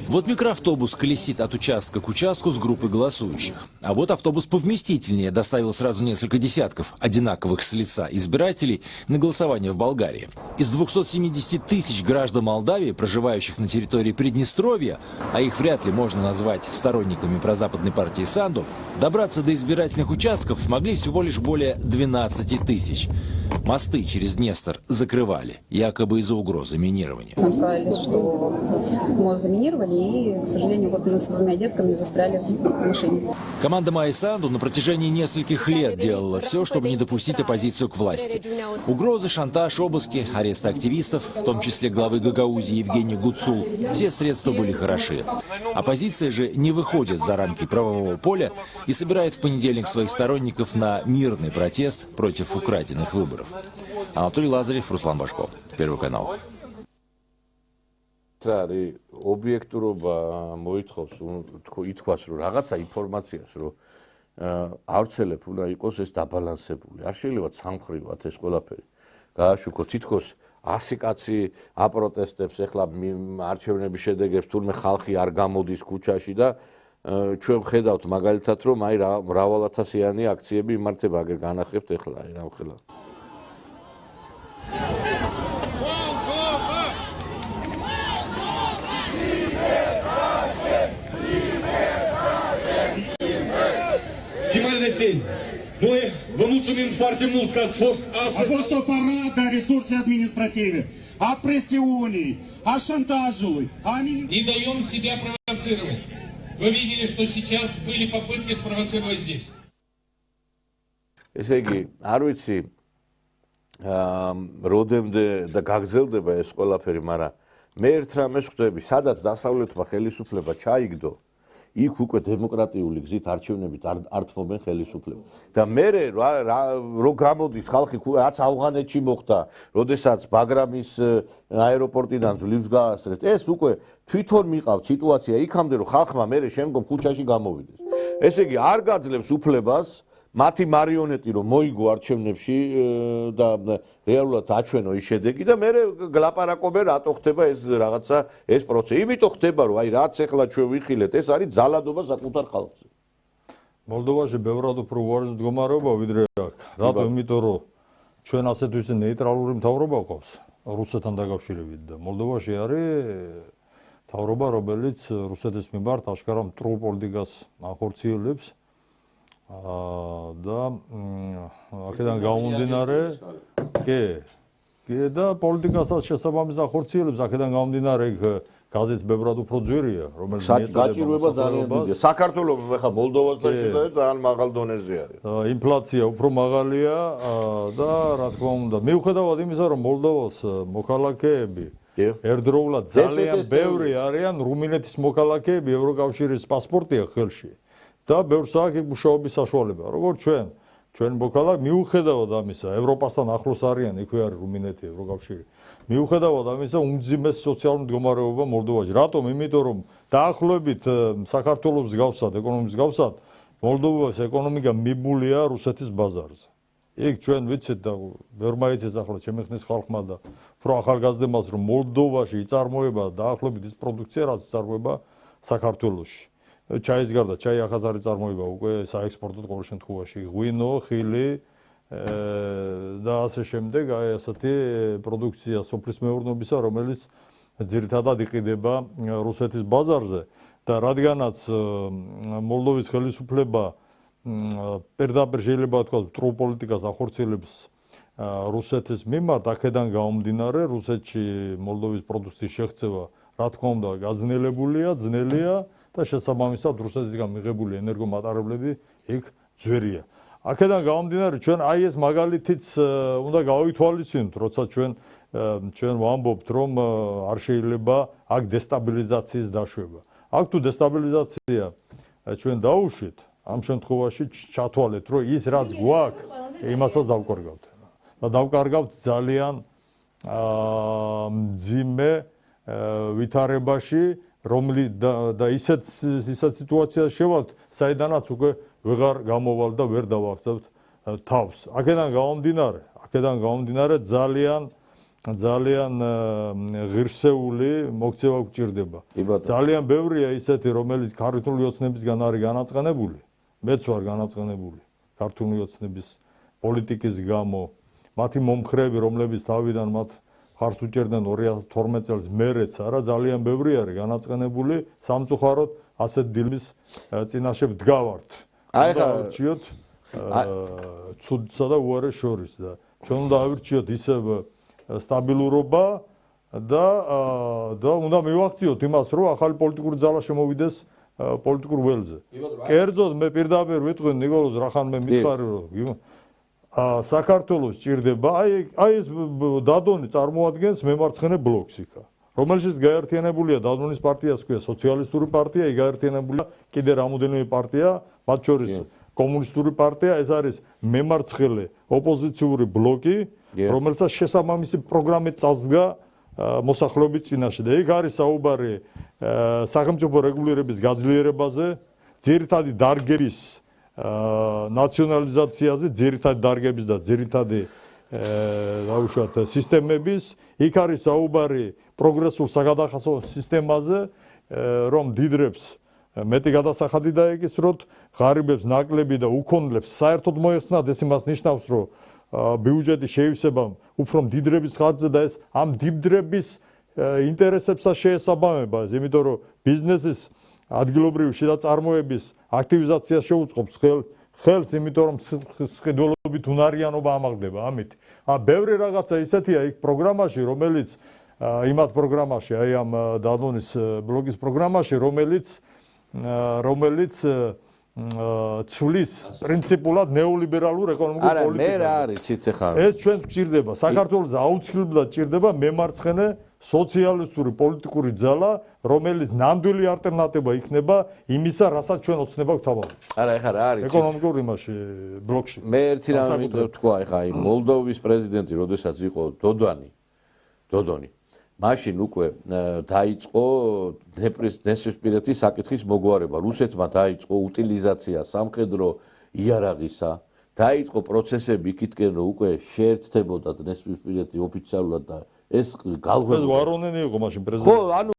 Вот микроавтобус колесит от участка к участку с группой голосующих. А вот автобус повместительнее доставил сразу несколько десятков одинаковых с лица избирателей на голосование в Болгарии. Из 270 тысяч граждан Молдавии, проживающих на территории Приднестровья, а их вряд ли можно назвать сторонниками прозападной партии Санду, добраться до избирательных участков смогли всего лишь более 12 тысяч. Мосты через Днестр закрывали, якобы из-за угрозы минирования. Нам сказали, что мост заминировали, и, к сожалению, вот мы с двумя детками застряли в машине. Команда Майи Санду на протяжении нескольких лет делала все, чтобы не допустить оппозицию к власти. Угрозы, шантаж, обыски, аресты активистов, в том числе главы Гагаузии Евгения Гуцул. Все средства были хороши. Оппозиция же не выходит за рамки правового поля и собирает в понедельник своих сторонников на мирный протест против украденных выборов. Анатолий Лазарев, Руслан Башков, Первый канал. Არის ობიექტურობა მოითხოვს ითქვას რომ რაღაცა ინფორმაციას რომ ავრცელებ უნდა იყოს ეს დაბალანსებული. არ შეიძლება სამხრივად ეს ყველაფერი გააშუქო. თითქოს 100 კაცი აპროტესტებს ეხლა არჩევნების შედეგებს თურმე ხალხი არ გამოდის ქუჩაში და ჩვენ ხედავთ მაგალითად რომ აი რა მრავალათასიანი აქციები იმართება აგერ განახებთ ეხლა აი რა ხელა. Noi vă mulțumim foarte mult că ați fost astăzi. A fost o paradă a resursei administrative, a presiunii, a șantajului, a... Не даем себя провоцировать. Вы видели, что сейчас были попытки спровоцировать здесь. ესე იგი, არ ვიცი როდემდე და გაგრძელდება ეს ყველაფერი, მაგრამ მე ერთ რამეს ხვდები, სადაც დასავლეთმა ხელისუფლება ჩაიგდო, იქ უკვე დემოკრატიული გზით არჩევნებით ართმობენ ხელისუფლებას. და მე რო გამოდის ხალხი, რაც ავღანეთში მოხდა, როდესაც ბაგრამის აეროპორტიდან ძლივს გაასწრეთ, ეს უკვე თვითონ მიყავთ სიტუაცია იქამდე, რომ ხალხმა მე შემდგომ ქუჩაში გამოვიდეს. ესე იგი, არ გაძლევს უფლებას მათი მარიონეტი რომ მოიგო არჩევნებში და რეალურად აჩვენო ის შედეგი და მე გლაპარაკობენ რატო ხდება ეს რაღაცა ეს პროცესი. იმიტომ ხდება რომ აი რაც ახლა ჩვენ ვიხილეთ ეს არის ძალადობა საკუთარ ხალხზე. მოლდოვაში ბევრად უფრო უარეს მდგომარეობა ვიდრე აქ. რატო? იმიტომ რომ ჩვენ ასეთ ისე ნეიტრალური მთავრობა ყავს რუსეთთან დაკავშირებით და მოლდოვაში არის მთავრობა რომელიც რუსეთის მიმართ აშკარა მტრულ პოლიტიკას ახორციელებს. და აქედან გამომდინარე კი და პოლიტიკასაც შესაბამის ახორციელებს აქედან გამომდინარე გაზის ბევრად უფრო ძვირია რომელიც გაჭირვება ძალიან დიდია საქართველოს ხა მოლდოვასთან შედარებით ძალიან მაღალ დონეზე არის ინფლაცია უფრო მაღალია და რა თქმა უნდა მიუხედავად იმისა რომ მოლდოვას მოქალაქეები ერთდროულად ძალიან ბევრი არიან რუმინეთის მოქალაქეები ევროკავშირის პასპორტია ხელში და ბევრს აქვს მუშაობის საშუალება. როგორც ჩვენ მოქალაქე მიუხედავად ამისა, ევროპასთან ახლოს არიან, იქვე არის რუმინეთი, ევროკავშირი. მიუხედავად ამისა, უმძიმეს სოციალური მდგომარეობა მოლდოვაში. რატომ? იმიტომ რომ დაახლოებით საქართველოს გავსად, ეკონომიკის გავსად, მოლდოვას ეკონომიკა მიბულია რუსეთის ბაზარზე. იქ ჩვენ ვიცით და ვერმა იცის ახლა ჩემი ხნის ხალხმა და უფრო ახალგაზრდებას რომ მოლდოვაში იწარმოება დაახლოებით ის პროდუქცია, რაც იწარმოება საქართველოში. ჩაის გარდა ჩაი ახაზარი წარმოება უკვე საექსპორტოდ ყოველ შემთხვევაში ღვინო, ხილი და ასე შემდეგ აი ასეთი პროდუქცია სოფლის მეურნეობისა რომელიც ძირითადად იყიდება რუსეთის ბაზარზე და რადგანაც მოლდოვის ხელისუფლება პირდაპირ შეიძლება თქვა მტრულ პოლიტიკას ახორციელებს რუსეთის მიმართ აქედან გამომდინარე რუსეთში მოლდოვის პროდუქციის შეღწევა რა თქმა უნდა გაძნელებულია, ძნელია და შესაბამისად რუსეთისგან მიღებული ენერგომატარებლები იქ ძვირია. აქედან გამომდინარე ჩვენ აი ეს მაგალითიც უნდა გავითვალისწინოთ, როცა ჩვენ ვამბობთ რომ არ შეიძლება აქ დესტაბილიზაციის დაშვება. აქ თუ დესტაბილიზაცია ჩვენ დაუშვით, ამ შემთხვევაში ჩათვალეთ რომ ის რაც გვაქვს, იმასაც დავკარგავთ. და დავკარგავთ ძალიან მძიმე ვითარებაში, რომლი და ისეთ სიტუაციას შევალთ, საიდანაც უკვე ვეღარ გამოვალ და ვერ დავახცევთ თავს. აქედან გამომდინარე ძალიან ღირსეული მოქცევა გვჭირდება. ძალიან ბევრია ისეთი, რომელიც ქართული ოცნებისგან არის განაწყენებული. მეც ვარ განაწყენებული ქართული ოცნების პოლიტიკის გამო. მათი მომხრეები, რომლებიც თავიდან მათ ხარს უჭერდნენ 2012 წელს მერეც არა, ძალიან ბევრი არის განაწყენებული. სამწუხაროდ ასეთ დილის წინაშე ვდგავართ. აი ხა ვირჩიოთ ცუდსა და უარეს შორის და ჩვენ უნდა ავირჩიოთ ისევ სტაბილურობა და უნდა მივახციოთ იმას, რომ ახალი პოლიტიკური ძალა შემოვიდეს პოლიტიკურ ველზე. კერძოდ მე პირდაპირ ვიტყვი ნიკოლოზ რახანმე მითხარი, რომ საქართველოს ჭირდება, აი ეს დადონი წარმოადგენს მემარცხენე ბლოკს იქა, რომელშიც გაერთიანებულია დადონის პარტიას ქვია სოციალისტური პარტია, ის გაერთიანებულია კიდე რამოდენიმე პარტია, მათ შორის კომუნისტური პარტია, ეს არის მემარცხენე ოპოზიციური ბლოკი, რომელსაც შესაბამისი პროგრამით წასდგა მოსახლეობის წინაშე და იქ არის საუბარი სახელმწიფო რეგულირების გაძლიერებაზე, ძირითადი დარგების ნაციონალიზაციაზე, ძირითადი დარგების და ძირითადი რავიშოთ სისტემების, იქ არის საუბარი პროგრესულ საგადახასო სისტემაზე, რომ დიდრებს მეტი გადასახადი დაეკისროთ, ღარიბებს ნაკლები და უქონლებს საერთოდ მოეხსნათ, ეს იმას ნიშნავს, რომ ბიუჯეტის შეივსებამ უფრო მდიდრების ხარჯზე და ეს ამ მდიდრების ინტერესებსაც შეესაბამება, იმიტომ რომ ბიზნესის ადგილობრივი შედაწარმოების აქტივიზაციას შეუწყობს ხელს, იმიტომ რომ სყიდველობით უნარიანობა ამაღლდება ამით. ბევრი რაღაცა ისეთია იქ პროგრამაში, რომელიც იმათ პროგრამაში, აი ამ დადონის ბლოკის პროგრამაში, რომელიც ცვლის პრინციპულად ნეოლიბერალურ ეკონომიკურ პოლიტიკას. არა, მე რა არიცით ახლა. ეს ჩვენს გვჭირდება, საქართველოს აუცილებლად ჭირდება მემარცხენე სოციალისტური პოლიტიკური ძალა, რომელიც ნამდვილი ალტერნატივა იქნება იმისა, რასაც ჩვენ ოცნება გვთავაზობთ. არა, ახლა რა არის? ეკონომიკურ იმაში ბლოკში. მე ერთი რამე მინდა ვთქვა, ახლა აი მოლდოვის პრეზიდენტი, როდესაც იყო დოდონი. მაშინ უკვე დაიწყო დნესტრისპირეთის საკითხის მოგვარება. რუსეთმა დაიწყო утилизация სამხედრო იარაღისა. დაიწყო პროცესები იქითკენ, რომ უკვე შეერთდებოდა დნესტრისპირეთი ოფიციალურად და ეს გალღვა. ეს ვარონენი იყო მაშინ პრეზიდენტი. ხო, ანუ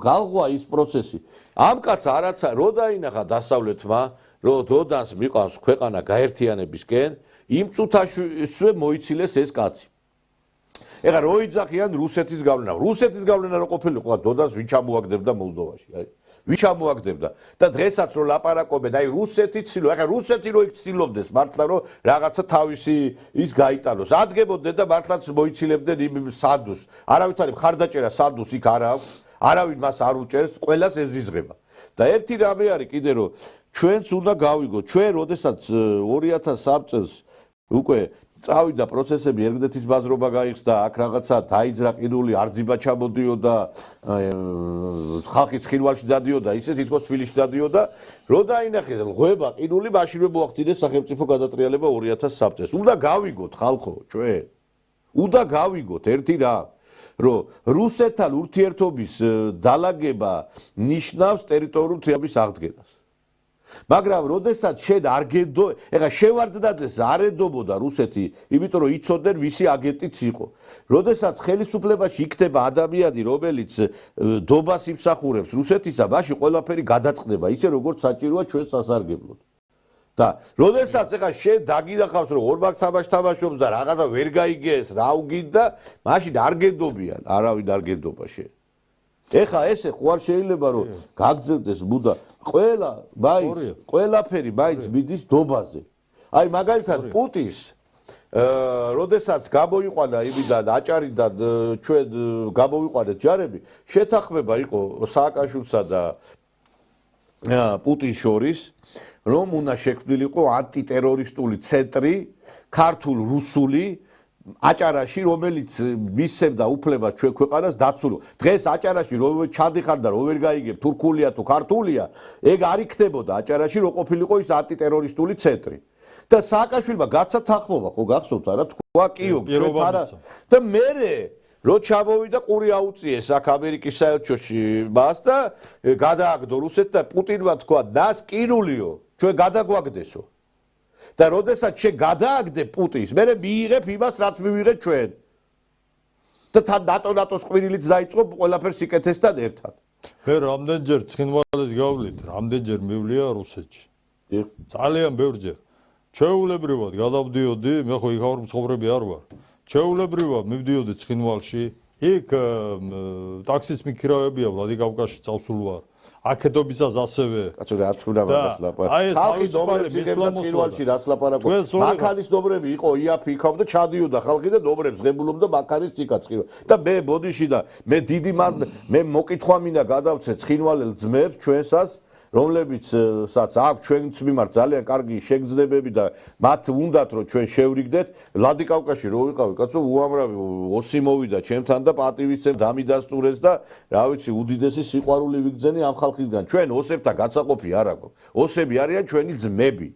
გალღვა ის პროცესი. ამ კაცს არაცა რო დაინახა დასავლეთმა, რომ დოდანს მიყავს ქვეყანა გაერთიანებისკენ, იმ წუთაშივე მოიცილეს ეს კაცი. ეხლა რო იძახიან რუსეთის გავლენა. რუსეთის გავლენა რო ყოფილიყო, დოდანს ვინ ჩამოაგდებდა მოლდოვაში, აი. ვინ ჩამოაგდებდა და დღესაც რო ლაპარაკობენ, აი რუსეთი ცდილობს, ეხლა რუსეთი რო ცდილობდეს მართლა რომ რაღაცა თავისი ის გაიტანოს. ადგებოდნენ და მართლაც მოიცილებდნენ იმ სადუს. არავით არის ხარდაჭერა სადუს იქ არ აქვს. არავინ მას არ უჭერს, ყველას ეზიზღება. და ერთი რამე არის კიდე რომ ჩვენც უნდა გავიგოთ, ჩვენ როდესაც 2003 წელს უკვე წავიდა პროცესები, ერგდეთის ბაზრობა გაიხსნა, აქ რაღაცა დაიძრა ყინული, არძიბა ჩამოდიოდა, ხალხი ცხინვალში დადიოდა, ისე თითქოს თბილისში დადიოდა, რო დაინახეს ღვება ყინული, მაშინვე მოახდინეს სახელმწიფო გადატრიალება 2003 წელს. უნდა გავიგოთ ხალხო, ჩვენ. უნდა გავიგოთ ერთი რამ, რომ რუსეთთან ურთიერთობის დალაგება ნიშნავს ტერიტორიული თეატრის აღდგენას. მაგრამ როდესაც შენ არ გედო, ეხლა შევარდნაძეს არ ედობოდა რუსეთი, იმიტომ რომ იცოდნენ ვისი აგენტიც იყო. როდესაც ხელისუფლებაში იქნება ადამიანი, რომელიც დობას იმსახურებს რუსეთისა, მაშინ ყველაფერი გადაწყდება, ისე როგორც საჭიროა ჩვენ სასარგებლოდ. და როდესაც ეხლა შენ დაგინახავს, რომ ორმაგ თამაშს თამაშობს და რაღაცა ვერ გაიგეს, რა უგინდა, მაშინ არ გედობიან, არავინ არ გედობა შენ. ეხლა ესე ხო არ შეიძლება რომ გაგძელდეს მუდა ყველაფერი მაინც მიდის დობაზე. აი მაგალითად პუტინს როდესაც გამოიყვანა იმიდან აჭარიდან ჩვენ გამოვიყვანეთ ჯარები, შეთანხმება იყო სააკაშვილსა და პუტინს შორის, რომ უნდა შექმნილიყო ანტიტერორისტული ცენტრი, ქართულ-რუსული აჭარაში, რომელიც მისცემდა უფლებას ჩვენ ქვეყანას დაცულო. დღეს აჭარაში რო ჩადიხარ და რო ვერ გაიგებ თურქულია თუ ქართულია, ეგ არ იქნებოდა აჭარაში რო ყოფილიყო ის ანტიტერორისტული ცენტრი. და სააკაშვილმა გაცა თანხმობა, ხო გახსოვთ არა? თქვა კიო, ჩვენ არა. და მერე რო ჩამოვიდა ყური აუწიეს აქ ამერიკის საელჩოში მას და გადააგდო რუსეთს და პუტინმა თქვა დას კინულიო ჩვენ გადაგვაგდესო და როდესაც შე გადააგდე პუტინს მე მიიღებ იმას რაც მივიღეთ ჩვენ და თან ნატოს ყვირილიც დაიწყო ყველაფერს იკეთესთან ერთად მე რამდენჯერ ცხინვალეს გავლით რამდენჯერ მივლია რუსეთში ძალიან ბევრჯერ ჩვეულებრივად გადავდიოდი მე ხო იქ არ მცხოვრები არ ვარ ჩვეულებრივად მივდიოდი ცხინვალში იქ ტაქსის მიქირავებია ვლადიკავკაზში წავსულ ვარ აქედობისას ასევე კაცო რა თქმა უნდა მაგას ლაპარაკობ ხალხი ნობრებს იღებდა ცხინვალში რაც ლაპარაკობ მანქანის ნობრები იყო იაფი იქავდა ჩადიოდა ხალხი და ნობრებს ღებულობდა მანქანის ციკა ცხინვალ და მე ბოდიში და მე დიდი მე მოკითხვა მინდა გადავცე ცხინვალელ ძმებს ჩვენსას რომლებიცაც აქვს ჩვენს მიმართ ძალიან კარგი შეგრძნებები და მათ უნდათ რომ ჩვენ შევრიგდეთ ვლადიკავკაზში რო ვიყავი კაცო უამრავი ოსი მოვიდა ჩემთან და პატივისცემ დამიდასტურეს და რა ვიცი უდიდესი სიყვარული ვიგრძენი ამ ხალხისგან ჩვენ ოსებთან გაცაყოფი არ აქვს ოსები არიან ჩვენი ძმები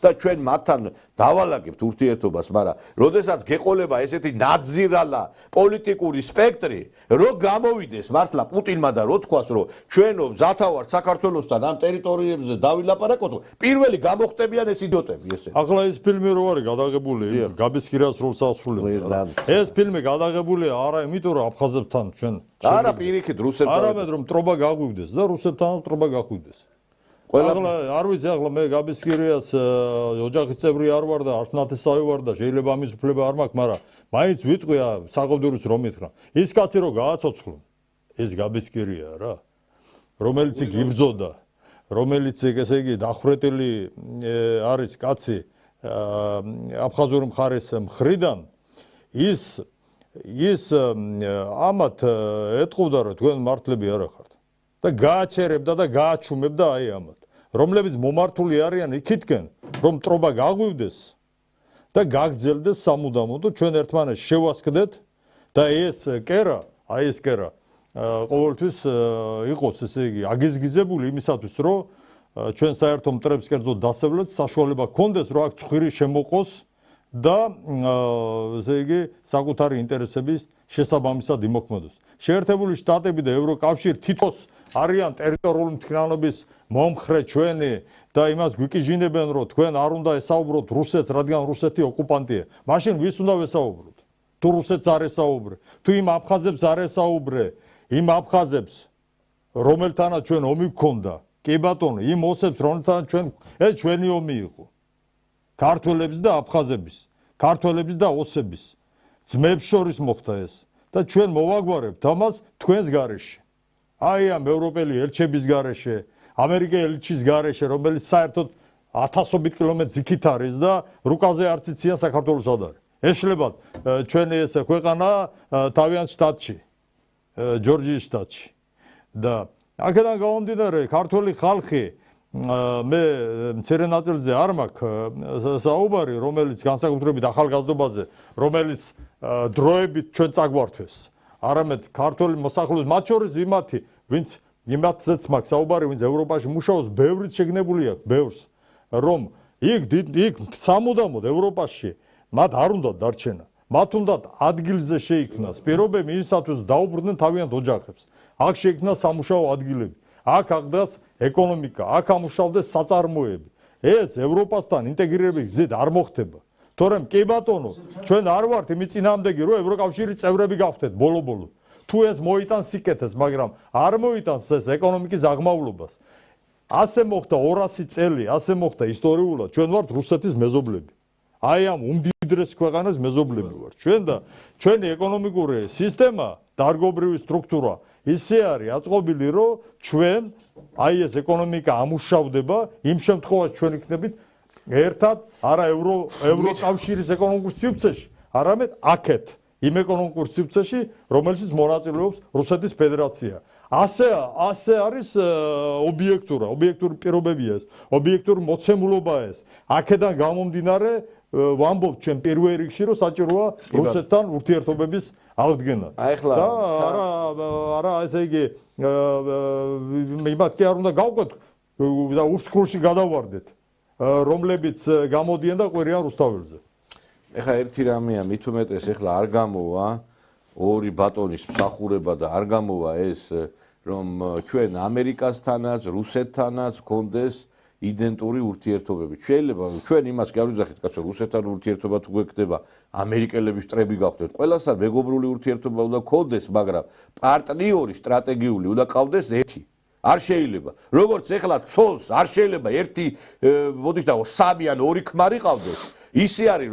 და ჩვენ მათთან დავალაგებთ ურთიერთობას მაგრამ როდესაც გეყოლება ესეთი ნაძირალა პოლიტიკური სპექტრი რო გამოვიდეს მართლა პუტინმა და რო თქვას რომ ჩვენო მზათა ვართ საქართველოსთან ამ ტერიტორიებზე დავილაპარაკოთ პირველი გამოხტებიან ეს იდიოტები ესე ახლა ეს ფილმი რო არის გადაღებული გაბისკირას როლს ასრულებს ეს ფილმი გადაღებულია არა იმიტომ რომ აფხაზებთან ჩვენ არა პირიქით რუსებთან არამედ რომ ტრობა გაგვივდეს და რუსებთან ტრობა გაგვივდეს ყველა არ ვიცი ახლა მე გაბისკირიას ოჯახის წევრი არ ვარ და არც ნათესავი ვარ და შეიძლება ამის უფლება არ მაქვს მაგრამ მაინც ვიტყვია საყოველთაოდ რომ მითხრა ის კაცი რო გააცოცხლო ეს გაბისკირია რა რომელიც გიბძოდა რომელიც ესე იგი დახვრეტილი არის კაცი აფხაზური მხარის მხრიდან ის ამათ ეთყობდა რომ თქვენ მართლები არ ახართ და გააჩერებდა და გააჩუმებდა აი ამათ რომლებიც მომართული არიან იქითკენ რომ ტრობა გაგვივდეს და გაგძელდეს სამუდამოდ ჩვენ ერთმანეთს შევასკდეთ და ეს კერა აი ეს კერა ყოველთვის იყოს ესე იგი აგიზგიზებული იმისათვის რომ ჩვენ საერთო მტრებს კერძოდ დასავლეთ საშუალება გქონდეს რომ აქ ცხვირი შემოყოს და ესე იგი საკუთარი ინტერესების შესაბამისად იმოქმედოს შეერთებული შტატები და ევროკავშირი თითოს არიან ტერიტორიული მთლიანობის მომხრე ჩვენი და იმას გვიკიჟინებენ რომ თქვენ არ უნდა ესაუბროთ რუსეთს რადგან რუსეთი ოკუპანტია მაშინ ვის უნდა ვესაუბროთ თუ რუსეთს არ ესაუბრე თუ იმ აფხაზებს არ ესაუბრე იმ აფხაზებს რომელთანაც ჩვენ ომი გქონდა კი ბატონო იმ ოსებს რომელთანაც ჩვენ ეს ჩვენი ომი იყო ქართველების და აფხაზების ქართველების და ოსების ძმებს შორის მოხდა ეს და ჩვენ მოვაგვარებთ ამას თქვენს გარეშე აი ამ ევროპელი ელჩების გარეშე ამერიკელი ელჩის გარეშე რომელიც საერთოდ 1000 კილომეტრ იქით არის და რუკაზე არც იციან საქართველოს არ არის ეშლებათ ჩვენი ეს ქვეყანა თავიანთ შტატში ჯორჯიის შტატში და აქედან გამომდინარე ქართველი ხალხი მე მცირე ნაწილზე არ მაქვს საუბარი რომელიც განსაკუთრებით ახალგაზრდობაზე რომელიც დროებით ჩვენ წაგვართვეს არამედ ქართველი მოსახლეობის მათ შორის იმათი ვინც იმათზეც მაქვს საუბარი ვინც ევროპაში მუშაობს ბევრიც შეგნებული აქვს ბევრს რომ იქ სამუდამოდ ევროპაში მათ არ უნდა დარჩენა მათ უნდა ადგილზე შეიქმნას პირობები იმისათვის დაუბრუნდნენ თავიანთ ოჯახებს აქ შეიქმნა სამუშაო ადგილები აქ აღდგას ეკონომიკა აქ ამუშავდეს საწარმოები ეს ევროპასთან ინტეგრირების გზით არ მოხდება თორემ კი ბატონო ჩვენ არ ვართ იმის წინააღმდეგი რომ ევროკავშირის წევრები გავხდეთ ბოლო-ბოლო თუ ეს მოიტანს სიკეთეს მაგრამ არ მოიტანს ეს ეკონომიკის აღმავლობას ასე მოხდა 200 წელი ასე მოხდა ისტორიულად ჩვენ ვართ რუსეთის მეზობლები აი ამ უმდიდრეს ქვეყანას მეზობლები ვართ ჩვენ და ჩვენი ეკონომიკური სისტემა დარგობრივი სტრუქტურა ისე არის აწყობილი რომ ჩვენ აი ეს ეკონომიკა ამუშავდება იმ შემთხვევაში ჩვენ იქნებით ერთად არა ევროკავშირის ეკონომიკურ სივრცეში არამედ აქეთ იმ ეკონომიკურ სივრცეში რომელშიც მონაწილეობს რუსეთის ფედერაცია ასე არის ობიექტური პირობებია ეს ობიექტური მოცემულობაა ეს აქედან გამომდინარე ვამბობთ ჩვენ პირველ რიგში რომ საჭიროა რუსეთთან ურთიერთობების აღდგენა და არა ესე იგი იმათ კი არ უნდა გავყვეთ და უსკრულში გადავარდეთ რომლებიც გამოდიან და ყვერიან რუსთაველზე ეხლა ერთი რამეა მით უმეტეს ეხლა არ გამოვა ორი ბატონის მსახურება და არ გამოვა ეს რომ ჩვენ ამერიკასთანაც, რუსეთთანაც გქონდეს იდენტური ურთიერთობები. შეიძლება ჩვენ იმას კი არ ვიძახით, კაცო, რუსეთთან ურთიერთობა თუ გვექნება, ამერიკელების წრები გავხდეთ. ყველასთან მეგობრული ურთიერთობა უნდა გქონდეს, მაგრამ პარტნიორი სტრატეგიული უნდა ყავდეს ერთი. არ შეიძლება. როგორც ეხლა ცოლს არ შეიძლება ერთი, მოდით და სამი ან ორი ქმარი ყავდეს. ისე არის,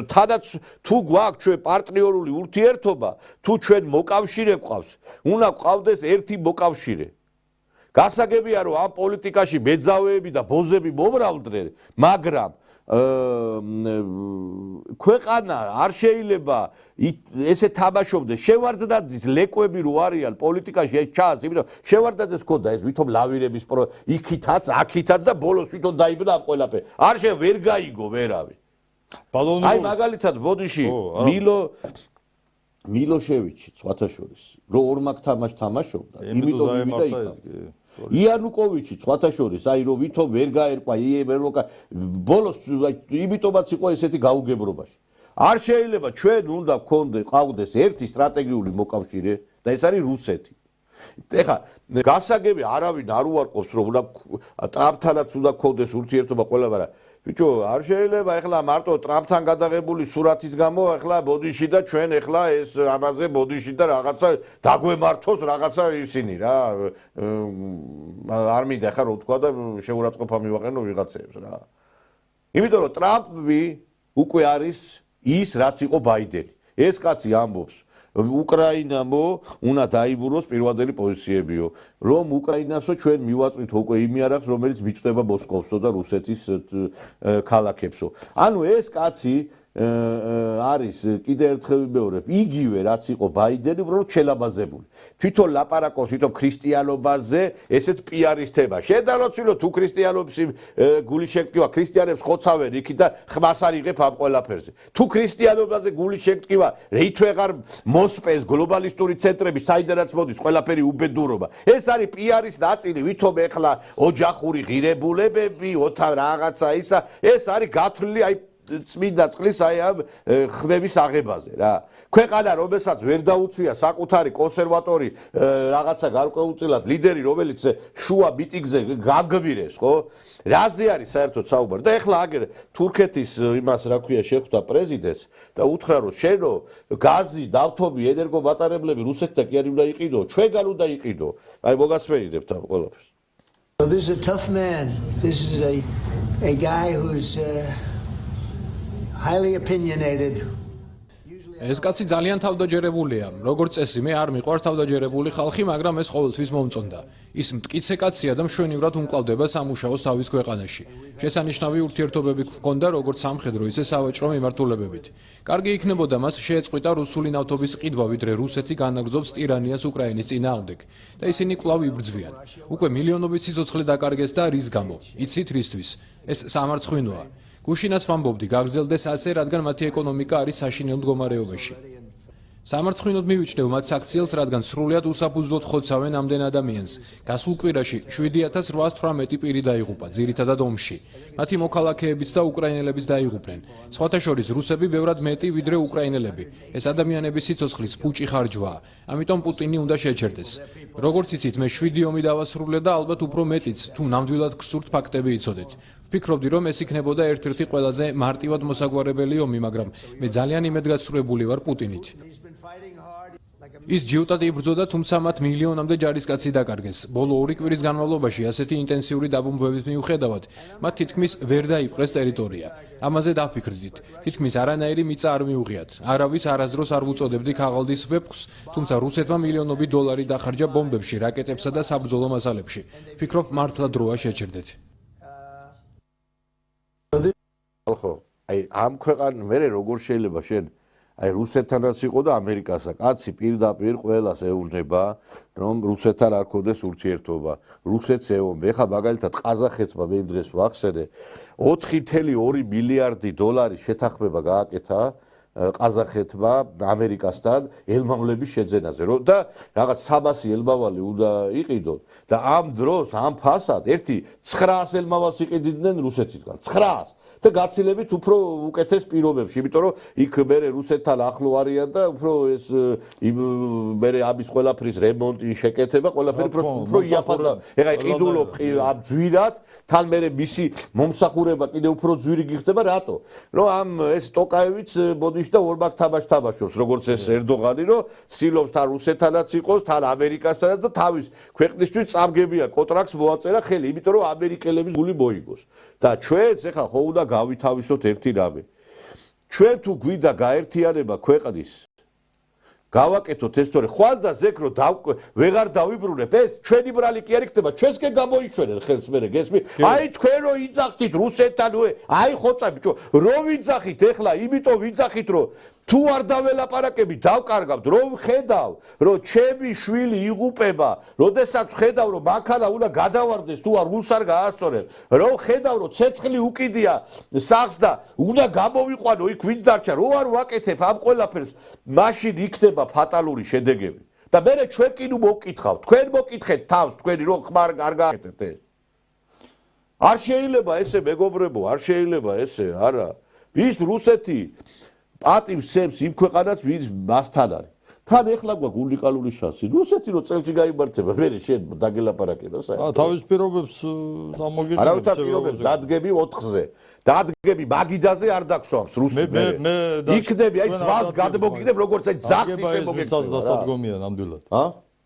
თადაც თუ გვაქვს ჩვენ პარტნიორული ურთიერთობა, თუ ჩვენ მოკავშირე გვყავს, უნდა გვყავდეს ერთი მოკავშირე. გასაგებია რომ ამ პოლიტიკაში მეძავეები და ბოზები მომრავლდნენ, მაგრამ ქვეყანა არ შეიძლება ესე თამაშობდეს. შევარდნაძის ლეკვები რო არიან პოლიტიკაში ეს ჩანს, იმიტომ შევარდნაძეს ჰქონდა ეს ვითომ ლავირების იქითაც, აქითაც და ბოლოს ვითომ დაიბნა ამ ყველაფერი. არ შეიძლება ვერ გაიგო ვერავი. აი მაგალითად ბოდიში მილოშევიჩი სხვათა შორის რო ორმაგ თამაშს თამაშობდა, იმიტომ მივიდა იქ. იანუკოვიჩი სხვათა შორის, აი რომ ვითომ ვერ გაერკვა ევროკა ბოლოს იმიტომაც იყო ესეთი გაუგებრობაში. არ შეიძლება ჩვენ უნდა ყავდეს ერთი სტრატეგიული მოკავშირე და ეს არის რუსეთი. ეხლა გასაგები არავინ არ უარყოფს რომ უნდა ტრამპთანაც უნდა გქონდეს ურთიერთობა ყველა, მაგრამ ბიჭო, არ შეიძლება ეხლა მარტო ტრამპთან გადაღებული სურათის გამო ეხლა ბოდიში და ჩვენ ეხლა ეს ამაზე ბოდიში და რაღაცა დაგვემართოს რაღაცა ისინი რა. არ მინდა ეხლა რო თქვა და შეურაცხყოფა მივაყენო ვიღაცებს რა. იმიტომ რომ ტრამპი უკვე არის ის რაც იყო ბაიდენი. ეს კაცი ამბობს უკრაინამო უნდა დაიბუროს პირვადელი პოზიციებიო, რომ უკრაინასო ჩვენ მივაწვით უკვე იმ იარაღს, რომელიც მიწვდება მოსკოვსო და რუსეთის ქალაქებსო. ანუ ეს კაცი არის კიდე ერთხელ ვიმეორებ, იგივე რაც იყო ბაიდენი, უბრალოდ შელაბაზებული. თვითონ ლაპარაკობს თვითონ ქრისტიანობაზე, ესეც პიარისტება. შედაროცილო თუ ქრისტიანობის გული შეკტკივა, ქრისტიანებს ხოცავენ იქით და ხმას არ იღებ ამ ყველაფერზე. თუ ქრისტიანობაზე გული შეკტკივა, რით ვეღარ მოსპეს გლობალისტური ცენტრები, საიდანაც მოდის ყველაფერი უბედურობა. ეს არის პიარის ნაწილი, ვითომ ეხლა ოჯახური ღირებულებები, ოთავ რაღაცა ისა, ეს არის გათვლილი აი წმინდა წყლის აი ამ ხმების აღებაზე რა. ქვეყანა რომელსაც ვერ დაუცვია საკუთარი კონსერვატორი რაღაცა გარკვეულწილად ლიდერი, რომელიც შუა მიტინგზე გაგბირეს, ხო? რაზე არის საერთოდ საუბარი? და ეხლა აგერ თურქეთის იმას რა ქვია შეხვდა პრეზიდენტს და უთხრა რომ შენო გაზი, ნავთობი, ენერგობატარებლები რუსეთთან კი არ უნდა იყიდო, ჩვენგან უნდა იყიდო. აი მოგასმენიდებთ ამ ყველაფერს. This is a tough man. This is a guy who's highly opinionated. ეს კაცი ძალიან თავდაჯერებულია. როგორც წესი, მე არ მიყვარს თავდაჯერებული ხალხი, მაგრამ ეს ყოველთვის მომწონდა. ის მტკიცე კაცია და მშვენივრად უმკლავდება სამუშაოს თავის ქვეყანაში. შესანიშნავი ურთიერთობები ჰქონდა როგორც სამხედრო, ისე სავაჭრო მიმართულებებით. კარგი იქნებოდა მას შეეწყვიტა რუსული ნავთობის ყიდვა, ვიდრე რუსეთი განაგრძობს ტირანიას უკრაინის წინააღმდეგ და ისინი კვლავ იბრძვიან. უკვე მილიონობით სიცოცხლე დაკარგეს და რის გამო? იცით რისთვის? ეს სამარცხვინოა. გუშინაც ვამბობდი, გაგრძელდეს ასე, რადგან მათი ეკონომიკა არის საშინელ მდგომარეობაში. სამარცხვინოდ მივიჩნევ მათ საქციელს, რადგან სრულად უსაფუძვლოდ ხოცავენ ამდენ ადამიანს. გასულ კვირაში 7818 პირი დაიღუპა, ძირითადად ომში. მათი მოქალაქეებიც და უკრაინელებიც დაიღუპნენ. სხვათა შორის რუსები ბევრად მეტი ვიდრე უკრაინელები. ეს ადამიანების სიცოცხლის ფუჭი ხარჯვაა, ამიტომ პუტინი უნდა შეჩერდეს. როგორც იცით, მე 7 ომი დავასრულე და ალბათ უფრო მეტიც, თუ ნამდვილად გსურთ ფაქტები იცოდეთ. ვფიქრობდი, რომ ეს იქნებოდა ერთ-ერთი ყველაზე მარტივად მოსაგვარებელი ომი, მაგრამ მე ძალიან იმედგაცრუებული ვარ პუტინით. ის ჯიუტად იბრძოდა, თუმცა მათ მილიონამდე ჯარისკაცი დაკარგეს. ბოლო 2 კვირის განმავლობაში ასეთი ინტენსიური დაბომბვების მიუხედავად, მათ თითქმის ვერ დაიპყრეს ტერიტორია. ამაზე დაფიქრდით. თითქმის არანაირი მიწა არ მიუღიათ. არავის არასდროს არ ვუწოდებდი ქაღალდის ვეფხვს, თუმცა რუსეთმა მილიონობით დოლარი დახარჯა ბომბებში, რაკეტებსა და საბრძოლო მასალებში. ვფიქრობ, მართლა დროა შეჩერდეთ. ხო, აი ამ ქვეყან მე როგორ შეიძლება შენ აი რუსეთთანაც იყო და ამერიკასა კაცი პირდაპირ ყველას ეუბნება რომ რუსეთთან არ ქონდეს ურთიერთობა. რუსეთს ეუბნება. ეხლა მაგალითად ყაზახეთმა მე დღეს ვახსენე 4.2 მილიარდი დოლარის შეთანხმება გააკეთა ყაზახეთმა ამერიკასთან ელმავლების შეძენაზე და რაღაც 300 ელმავალი უნდა იყიდონ და ამ დროს ამ ფასად ერთი 900 ელმავალს იყიდნენ რუსეთისგან 900 და გაცილებით უფრო უკეთეს პირობებში, იმიტომ რომ იქ მე რუსეთთან ახლო არიან და უფრო ეს მე ამის ყველაფრის რემონტი, შეკეთება, ყველაფერი უფრო იაფადდა. ეხლა იყიდულობ ამ ძვირად, თან მე მისი მომსახურება კიდე უფრო ძვირი გიხდება, რატო? რომ ამ ეს ტოკაევიც ბოდიშ და ორმაგ თამაშს თამაშობს, როგორც ეს ერდოღანი, რომ ცდილობს თან რუსეთთანაც იყოს, თან ამერიკასთანაც და თავის ქვეყნისთვის წამგებია კონტრაქტს მოაწერა ხელი, იმიტომ რომ ამერიკელების გული მოიგოს. და ჩვენც ეხლა ხო უნდა გავითავისოთ ერთი რამე. ჩვენ თუ გვინდა გაერთიანება ქვეყნის გავაკეთოთ ეს თორე ხვალ და ზეკრო ვეღარ დავიბრუნებ ეს ჩვენი ბრალი კი არ იქნება ჩვენს კი გამოიჩვენენ ხელს მე გესმი აი თქვენ რო იძახით რუსეთთან აი ხოცა ბიჭო რო ვიძახით ეხლა იმიტომ ვიძახით რომ თუ არ დაველაპარაკები დავკარგავთ რომ ხედავ რომ ჩემი შვილი იღუპება როდესაც ხედავ რომ მანქანა უნდა გადავარდეს თუ არ გულს არ გაასწორებ რომ ხედავ რომ ცეცხლი უკიდია სახს და უნდა გამოვიყვანო იქ ვინც დარჩა რო არ ვაკეთებ ამ ყველაფერს მაშინ იქნება ფატალური შედეგები და მე ჩვენ კი ნუ მოვკითხავთ თქვენ მოკითხეთ თავს თქვენი რომ ხმარ არ გააკეთეთ ეს არ შეიძლება ესე მეგობრებო არ შეიძლება ესე არა ის რუსეთი პატივს სცემს იმ ქვეყანას ვინც მასთან არის თან ეხლა გვაქვს უნიკალური შანსი რუსეთი რო წელში გაიმართება მე შენ დაგელაპარაკება საერთოდ თავის პირობებს ამოგიყვება არავითარ პირობებს დადგები 4-ზე დადგები მაგიდაზე არ დაგსვამს რუსი მე იქნები აი ძვალს გადმოგიდებ როგორც აი ძახს ისე მოგეკცევა დასადგომია ნამდვილად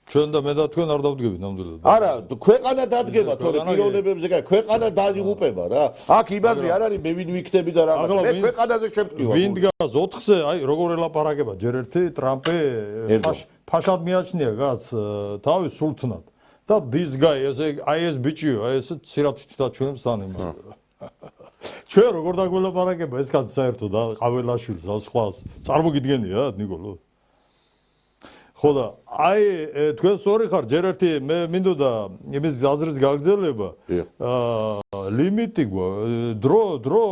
ჩვენ და მე და თქვენ არ დავდგებით ნამდვილად არა ქვეყანა დადგება თორე პიროვნებებზე კაი ქვეყანა დაიღუპება რა აქ იმაზე არ არის მე ვინ ვიქნები და რაღაც მე ქვეყანაზე შემტკივა ვინ დგას 4-ზე აი როგორ ელაპარაკება ჯერ ერთი ტრამპი ფაშად მიაჩნია გაც თავის სულთნად და this guy ესე აი ეს ბიჭიო აი ეს ცირათით დაჩვენებს თან იმას ჩვენ როგორ დაგველაპარაკება ეს კაცი საერთოდ ყაველაშვილს და სხვას წარმოგიდგენია ნიკოლო ხო და აი თქვენ სწორი ხარ ჯერ ერთი მე მინდოდა იმის აზრის გაგრძელება ლიმიტი დრო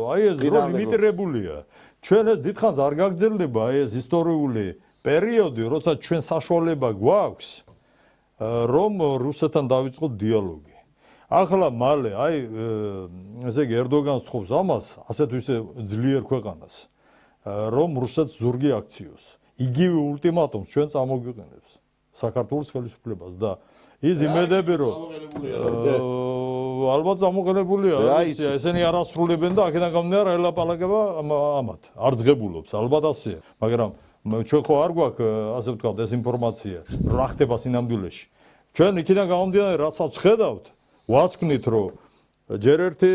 აი ეს დრო ლიმიტირებულია ჩვენ ეს დიდხანს არ გაგრძელდება აი ეს ისტორიული პერიოდი როცა ჩვენ საშუალება გვაქვს რომ რუსეთთან დავიწყოთ დიალოგი ახლა მალე აი ესე იგი ერდოგანს თხოვს ამას ასეთ ისე ძლიერ ქვეყანას რომ რუსეთს ზურგი აქციოს იგივე ულტიმატუმს ჩვენ წამოგვიყენებს საქართველოს ხელისუფლებას და ის იმედები რომ ალბათ წამოყენებულია ესენი არ ასრულებენ და აქედან გამომდინარე ელაპარაკება ამათ არ ძღებულობს ალბათ ასეა მაგრამ ჩვენ ხო არ გვაქვს ასე ვთქვათ ეს ინფორმაცია რა ხდება სინამდვილეში ჩვენ იქიდან გამომდინარე რასაც ხედავთ ვასკვნით რომ ჯერ ერთი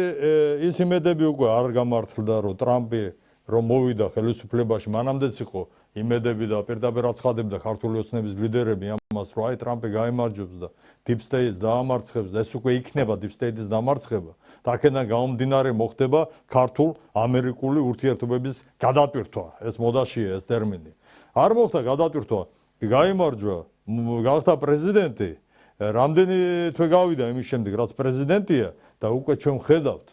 ის იმედები უკვე არ გამართლდა რომ ტრამპი რომ მოვიდა ხელისუფლებაში მანამდეც იყო იმედები და პირდაპირ აცხადებდა ქართული ოცნების ლიდერები ამას რომ აი ტრამპი გაემარჯვებს და deep state-ს დაამარცხებს და ეს უკვე იქნება deep state-ის დამარცხება და აქედან გამომდინარე მოხდება ქართულ-ამერიკული ურთიერთობების გადატვირთვა ეს მოდაშია ეს ტერმინი არ მოხდა გადატვირთვა გაიმარჯვა გახდა პრეზიდენტი რამდენი თვე გავიდა იმის შემდეგ რაც პრეზიდენტია და უკვე ჩვენ ხედავთ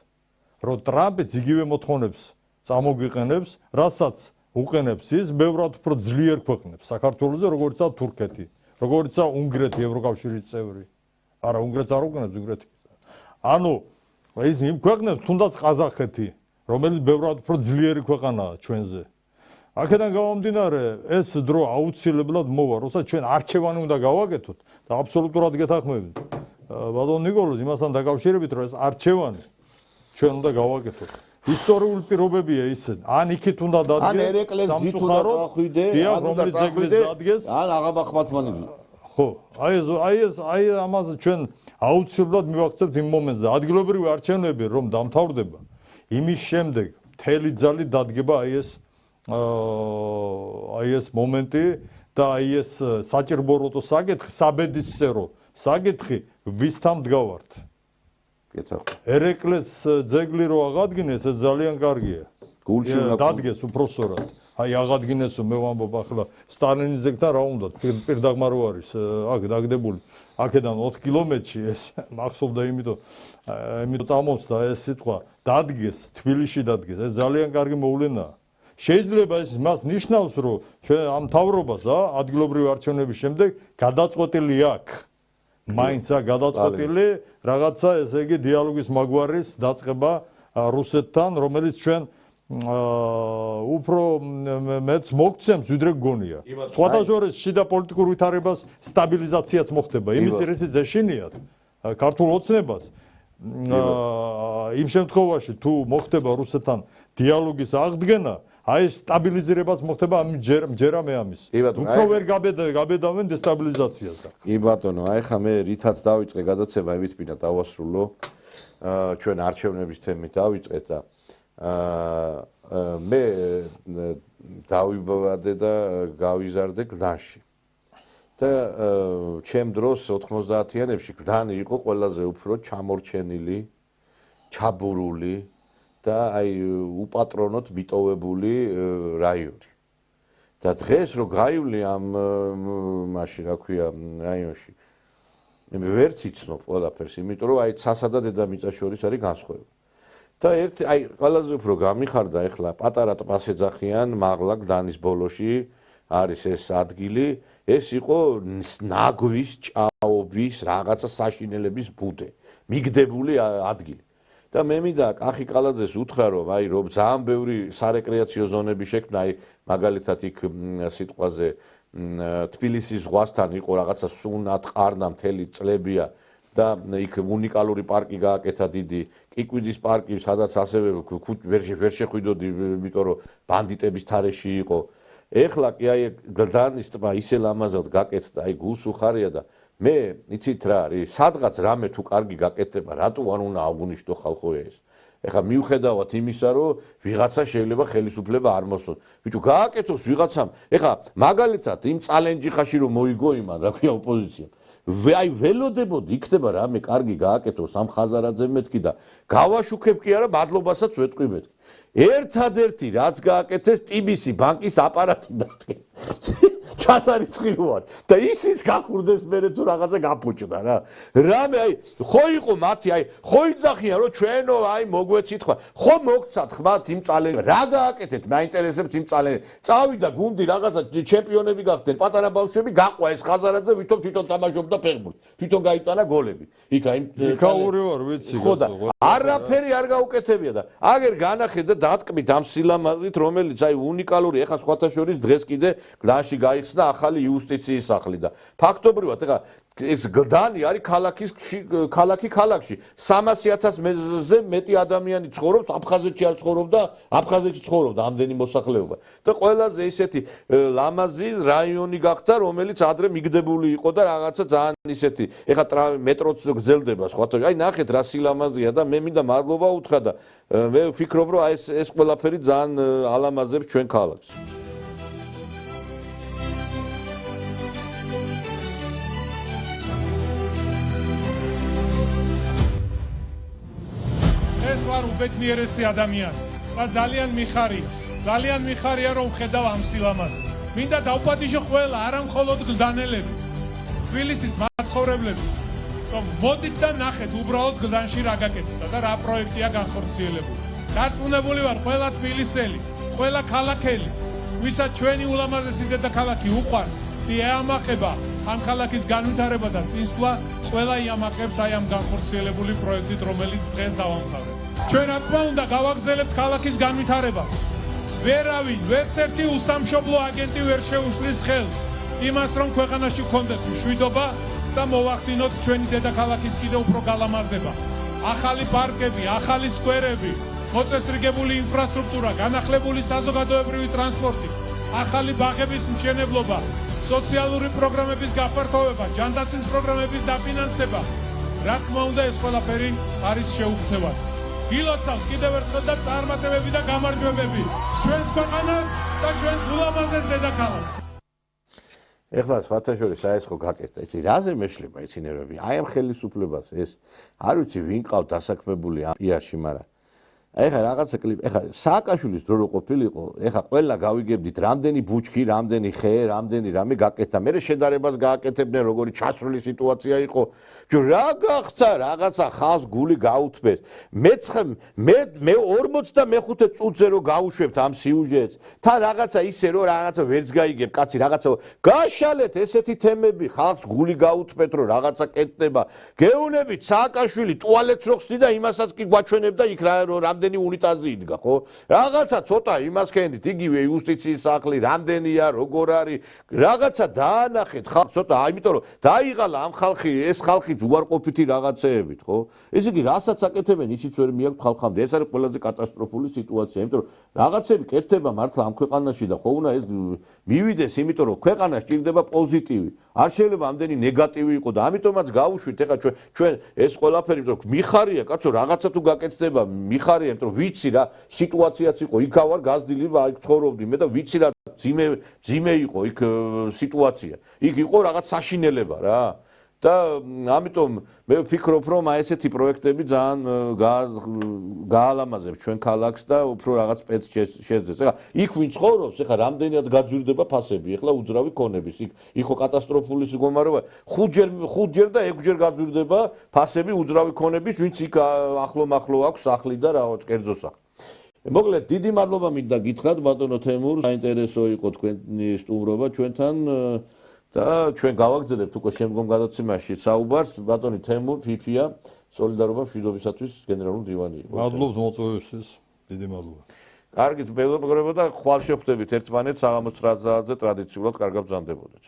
რომ ტრამპიც იგივე მოთხოვნებს წამოგვიყენებს რასაც უყენებს ის ბევრად უფრო ძლიერ ქვეყნებს საქართველოზე როგორიცაა თურქეთი როგორიცაა უნგრეთი ევროკავშირის წევრი არა უნგრეთს არ უყენებს უნგრეთი ანუ ის იმ ქვეყნებს თუნდაც ყაზახეთი რომელიც ბევრად უფრო ძლიერი ქვეყანაა ჩვენზე აქედან გამომდინარე ეს დრო აუცილებლად მოვა როცა ჩვენ არჩევანი უნდა გავაკეთოთ და აბსოლუტურად გეთანხმებით ბატონ ნიკოლოზ იმასთან დაკავშირებით რომ ეს არჩევანი ჩვენ უნდა გავაკეთოთ ისტორიული პირობებია ისე ან იქით უნდა დადგეს ან ერეკლეს ძით უნდა წახვიდე ან რომელიც ეგრეს დადგეს ან აღაბ ახმათმანელი ხო აი ამაზე ჩვენ აუცილებლად მივახცევთ იმ მომენტს და ადგილობრივი არჩევნები რომ დამთავრდება იმის შემდეგ მთელი ძალით დადგება აი ეს მომენტი და აი ეს საჭიროებო საკითხი საბედისწერო საკითხი ვისთან მდგავართ ერეკლეს ძეგლი რო აღადგინეს ეს ძალიან კარგია გულში დადგეს უпроსორად აი აღადგინესო მე ვამბობ ახლა სტალინის ძეგლთან რა უნდა პირდაღმა რო არის აქ დაგდებული აქედან 4 კილომეტრში ეს მახსოვდა იმიტომ წამოსდა ეს სიტყვა დადგეს თბილისში დადგეს ეს ძალიან კარგი მოვლენაა შეიძლება ეს მას ნიშნავს, რომ ჩვენ ამ მთავრობას ადგილობრივი არჩევნების შემდეგ გადაწყვეტილი აქვს. მაინც გადაწყვეტილი რაღაცა, ესე იგი, დიალოგის მაგვარის დაწყება რუსეთთან, რომელიც ჩვენ უფრო მეც მოგცემს, ვიდრე გგონია. სხვადასხვა შიდა პოლიტიკურ ვითარებას სტაბილიზაციაც მოხდება. იმის რისიც ეშინიათ ქართულ ოცნებას. იმ შემთხვევაში თუ მოხდება რუსეთთან დიალოგის აღდგენა, აი სტაბილიზირებას მოხდება ამ ჯერამე ამის. უფრო ვერ გაბედავენ დესტაბილიზაციას. კი ბატონო, აი ხა მე რითაც დავიწყე გადაცემა, იმით მინდა დავასრულო. ჩვენ არჩევნების თემით დავიწყეთ და მე დავიბადე და გავიზარდე გლდანში. და ჩემ დროს 90-იანებში გლდანი იყო ყველაზე უფრო ჩამორჩენილი, ჩაბურული და აი უპატრონოდ მიტოვებული რაიონი. და დღეს რო გაივლი ამ მაშინ რა ქვია რაიონში მე ვერც იცნობ ყველაფერს, იმიტომ რომ აი ცასა და დედამიწა შორის არის განსხვავება. და ერთი აი ყველაზე უფრო გამიხარდა ეხლა პატარა ტბას ეძახიან მაღლა გლდანის ბოლოში არის ეს ადგილი, ეს იყო ნაგვის, ჭაობის, რაღაცა საშინელების ბუდე, მიგდებული ადგილი. და მე მინდა კახი კალაძეს უთხრა, რომ აი რომ ძალიან ბევრი სარეკრეაციო ზონები შექმნა, აი მაგალითად იქ სიტყვაზე თბილისის ზღვასთან იყო რაღაცა სუნათ, ყარნა მთელი წლებია და იქ უნიკალური პარკი გააკეთა დიდი, კიკვიძის პარკი, სადაც ასევე ვერ შეხვიდოდი, იმიტომ რომ ბანდიტების თარეში იყო. ეხლა კი აი გლდანის ტბა ისე ლამაზად გაკეთდა, აი გულს უხარია და მე იცით რა არის, სადღაც რამე თუ კარგი გაკეთდება, რატო არ უნდა აღვნიშნო ხალხო ეს? ეხლა მიუხედავად იმისა, რომ ვიღაცა შეიძლება ხელისუფლება არ მოსწონს. ბიჭო, გააკეთოს ვიღაცამ. ეხლა მაგალითად იმ წალენჯიხაში რომ მოიგო იმან, რა ქვია ოპოზიციამ. აი ველოდებოდი, იქნება რამე კარგი გააკეთოს ამ ხაზარაძემ მეთქი და გავაშუქებ კი არა, მადლობასაც ვეტყვი მეთქი. ერთადერთი რაც გააკეთეს TBC ბანკის აპარატი დადგა. ჩასარიცხილოა და ისიც გახურდეს მერე თუ რაღაცა გაფუჭდა რა. რამე აი ხო იყო მათი აი ხო იძახიან რომ ჩვენო აი მოგვეცით ხმა. ხო მოგცათ ხმათ იმ წალენ რა გააკეთეთ, მაინტერესებს იმ წალენ. წავიდა გუნდი რაღაცა ჩემპიონები გახდნენ, პატარა ბავშვები გაყვა ეს ხაზარაძე თვითონ თამაშობდა ფეხბურთს. თვითონ გაიტანა გოლები. იქა იმ იქაური ვარ ვიცი. ხო და არაფერი არ გაუკეთებია და აგერ განახეთ და დატკბით ამ სილამაზით, რომელიც აი უნიკალური, ეხა სხვათა შორის დღეს კიდე გლდანში გაიხსნა ახალი იუსტიციის სახლი და ფაქტობრივად ეხა ეს გლდანი არის ქალაქში 300,000-ზე მეტი ადამიანი ცხოვრობს, აფხაზეთში არ ცხოვრობდა, აფხაზეთში ცხოვრობდა ამდენი მოსახლეობა და ყველაზე ისეთი ლამაზი რაიონი გახდა, რომელიც ადრე მიგდებული იყო და რაღაცა ძალიან ისეთი ეხა მეტროც გრძელდება სხვათა. აი ნახეთ რა სილამაზია და მე მინდა მადლობა უთხრა და მე ვფიქრობ რომ აი ეს ყველაფერი ძალიან ალამაზებს ჩვენ ქალაქს. ეს ვარ უბედნიერესი ადამიანი და ძალიან მიხარია რომ ხედავ ამ სილამაზეს. მინდა დავპატიჟო ყველა, არა მხოლოდ გლდანელები, თბილისის მაცხოვრებლები, რომ მოდით და ნახეთ უბრალოდ გლდანში რა გაკეთდა და რა პროექტია განხორციელებული. დარწმუნებული ვარ ყველა თბილისელი, ყველა ქალაქელი, ვისაც ჩვენი ულამაზესი დედაქალაქი უყვარს, ეამახება ამ ქალაქის განვითარება და წინსვლა, ყველა იამახებს აი ამ განხორციელებული პროექტით, რომელიც დღეს დავამთავრეთ. ჩვენ რა თქმა უნდა გავაგრძელებთ ქალაქის განვითარებას. ვერავინ, ვერც ერთი უსამშობლო აგენტი ვერ შეუშლის ხელს იმას, რომ ქვეყანაში გქონდეს მშვიდობა და მოვახდინოთ ჩვენი დედაქალაქის კიდევ უფრო გალამაზება. ახალი პარკები, ახალი სკვერები, მოწესრიგებული ინფრასტრუქტურა, განახლებული საზოგადოებრივი ტრანსპორტი, ახალი ბაღების მშენებლობა, სოციალური პროგრამების გაფართოვება, ჯანდაცვის პროგრამების დაფინანსება. რა თქმა უნდა, ეს ყველაფერი არის შეუქცევად. გილოცავთ კიდევ ერთხელ და წარმატებები და გამარჯვებები ჩვენს ქვეყანას და ჩვენს ულამაზეს დედაქალაქს. ეხლა სხვათა შორის აი ეს ხო გაკეთდა, იცი რაზე მეშლება ეცინერები? აი ამ ხელისუფლებას ეს არ ვიცი ვინ ყავ დასაქმებული ამ პიარში, მაგრამ ეხლა რაღაცა კლიპი, ეხლა სააკაშვილის დრო რო ყოფილიყო, ეხლა ყველა გავიგებდით, რამდენი ბუჩქი, რამდენი ხე, რამდენი რამე გაკეთდა. მე შედარებას გააკეთებდნენ, როგორი ჩასრული სიტუაცია იყო. რა გახდა, რაღაცა ხალხს გული გაუთბეს. მე 45 წუთზე რო გავუშვებთ ამ სიუჟეტს, თან რაღაცა ისე რომ რაღაცა ვერც გაიგებ, კაცი რაღაცა გაშალეთ ესეთი თემები, ხალხს გული გაუთბეთ, რომ რაღაცა კეთდება. გეუნებით სააკაშვილი ტუალეტს რო ხსნიდა, იმასაც კი გვაჩვენებდა იქ რამდენი უნიტაზი იდგა, ხო? რაღაცა ცოტა იმას ქენით, იგივე იუსტიციის სახლი, რამდენია, როგორ არის, რაღაცა დაანახეთ ხალხს ცოტა, იმიტომ რომ დაიღალა ამ ხალხი, ეს ხალხი უარყოფითი რაღაცეებით, ხო? ეს იგი რასაც აკეთებენ, ისიც ვერ მიაქვთ ხალხამდე. ეს არის ყველაზე კატასტროფული სიტუაცია, იმიტომ რომ რაღაცები კეთდება მართლა ამ ქვეყანაში და ხო უნდა ეს მივიდეს, იმიტომ რომ ქვეყანა სჭირდება პოზიტივი. არ შეიძლება ამდენი ნეგატივი იყოს და ამიტომაც გავუშვით ეხლა ჩვენ ეს ყველაფერი, იმიტომ რომ მიხარია, კაცო, რაღაცა თუ გაკეთდება, მიხარია, იმიტომ რომ ვიცი რა სიტუაციაც იყო, იქა ვარ გაზრდილი, იქ ცხოვრობდი მე და ვიცი რა ძიმე იყო იქ სიტუაცია. იქ იყო რაღაც საშინელება რა. და ამიტომ მე ვფიქრობ, რომ აი ესეთი პროექტები ძალიან გაალამაზებს ჩვენ ქალაქს და უფრო რაღაც სპეც შეძეს. ეხლა იქ ვინ ცხოვრობს, ეხლა რამდენად გაძვირდება ფასები, ეხლა უძრავი ქონების, იქ კატასტროფული მდგომარეობა, 5ჯერ და 6ჯერ გაძვირდება ფასები უძრავი ქონების, ვინც იქ ახლო აქვს სახლი და რაღაც კერძო სახლი. მოკლედ, დიდი მადლობა მინდა გითხრათ ბატონო თემურ, საინტერესო იყო თქვენი სტუმრობა ჩვენთან. და ჩვენ გავაგზავნებთ უკვე შემდგომ გადაცემაში საუბარს ბატონი თემურ ფიფია სოლიდარობა მშვიდობისათვის გენერალური მდივანი იყო. მადლობთ მოწვევისთვის, დიდი მადლობა. კარგით, მეგობრებო და ხვალ შევხვდებით ერთმანეთს საღამოს 9 საათზე ტრადიციულად კარგად ბრძანდებოდეთ.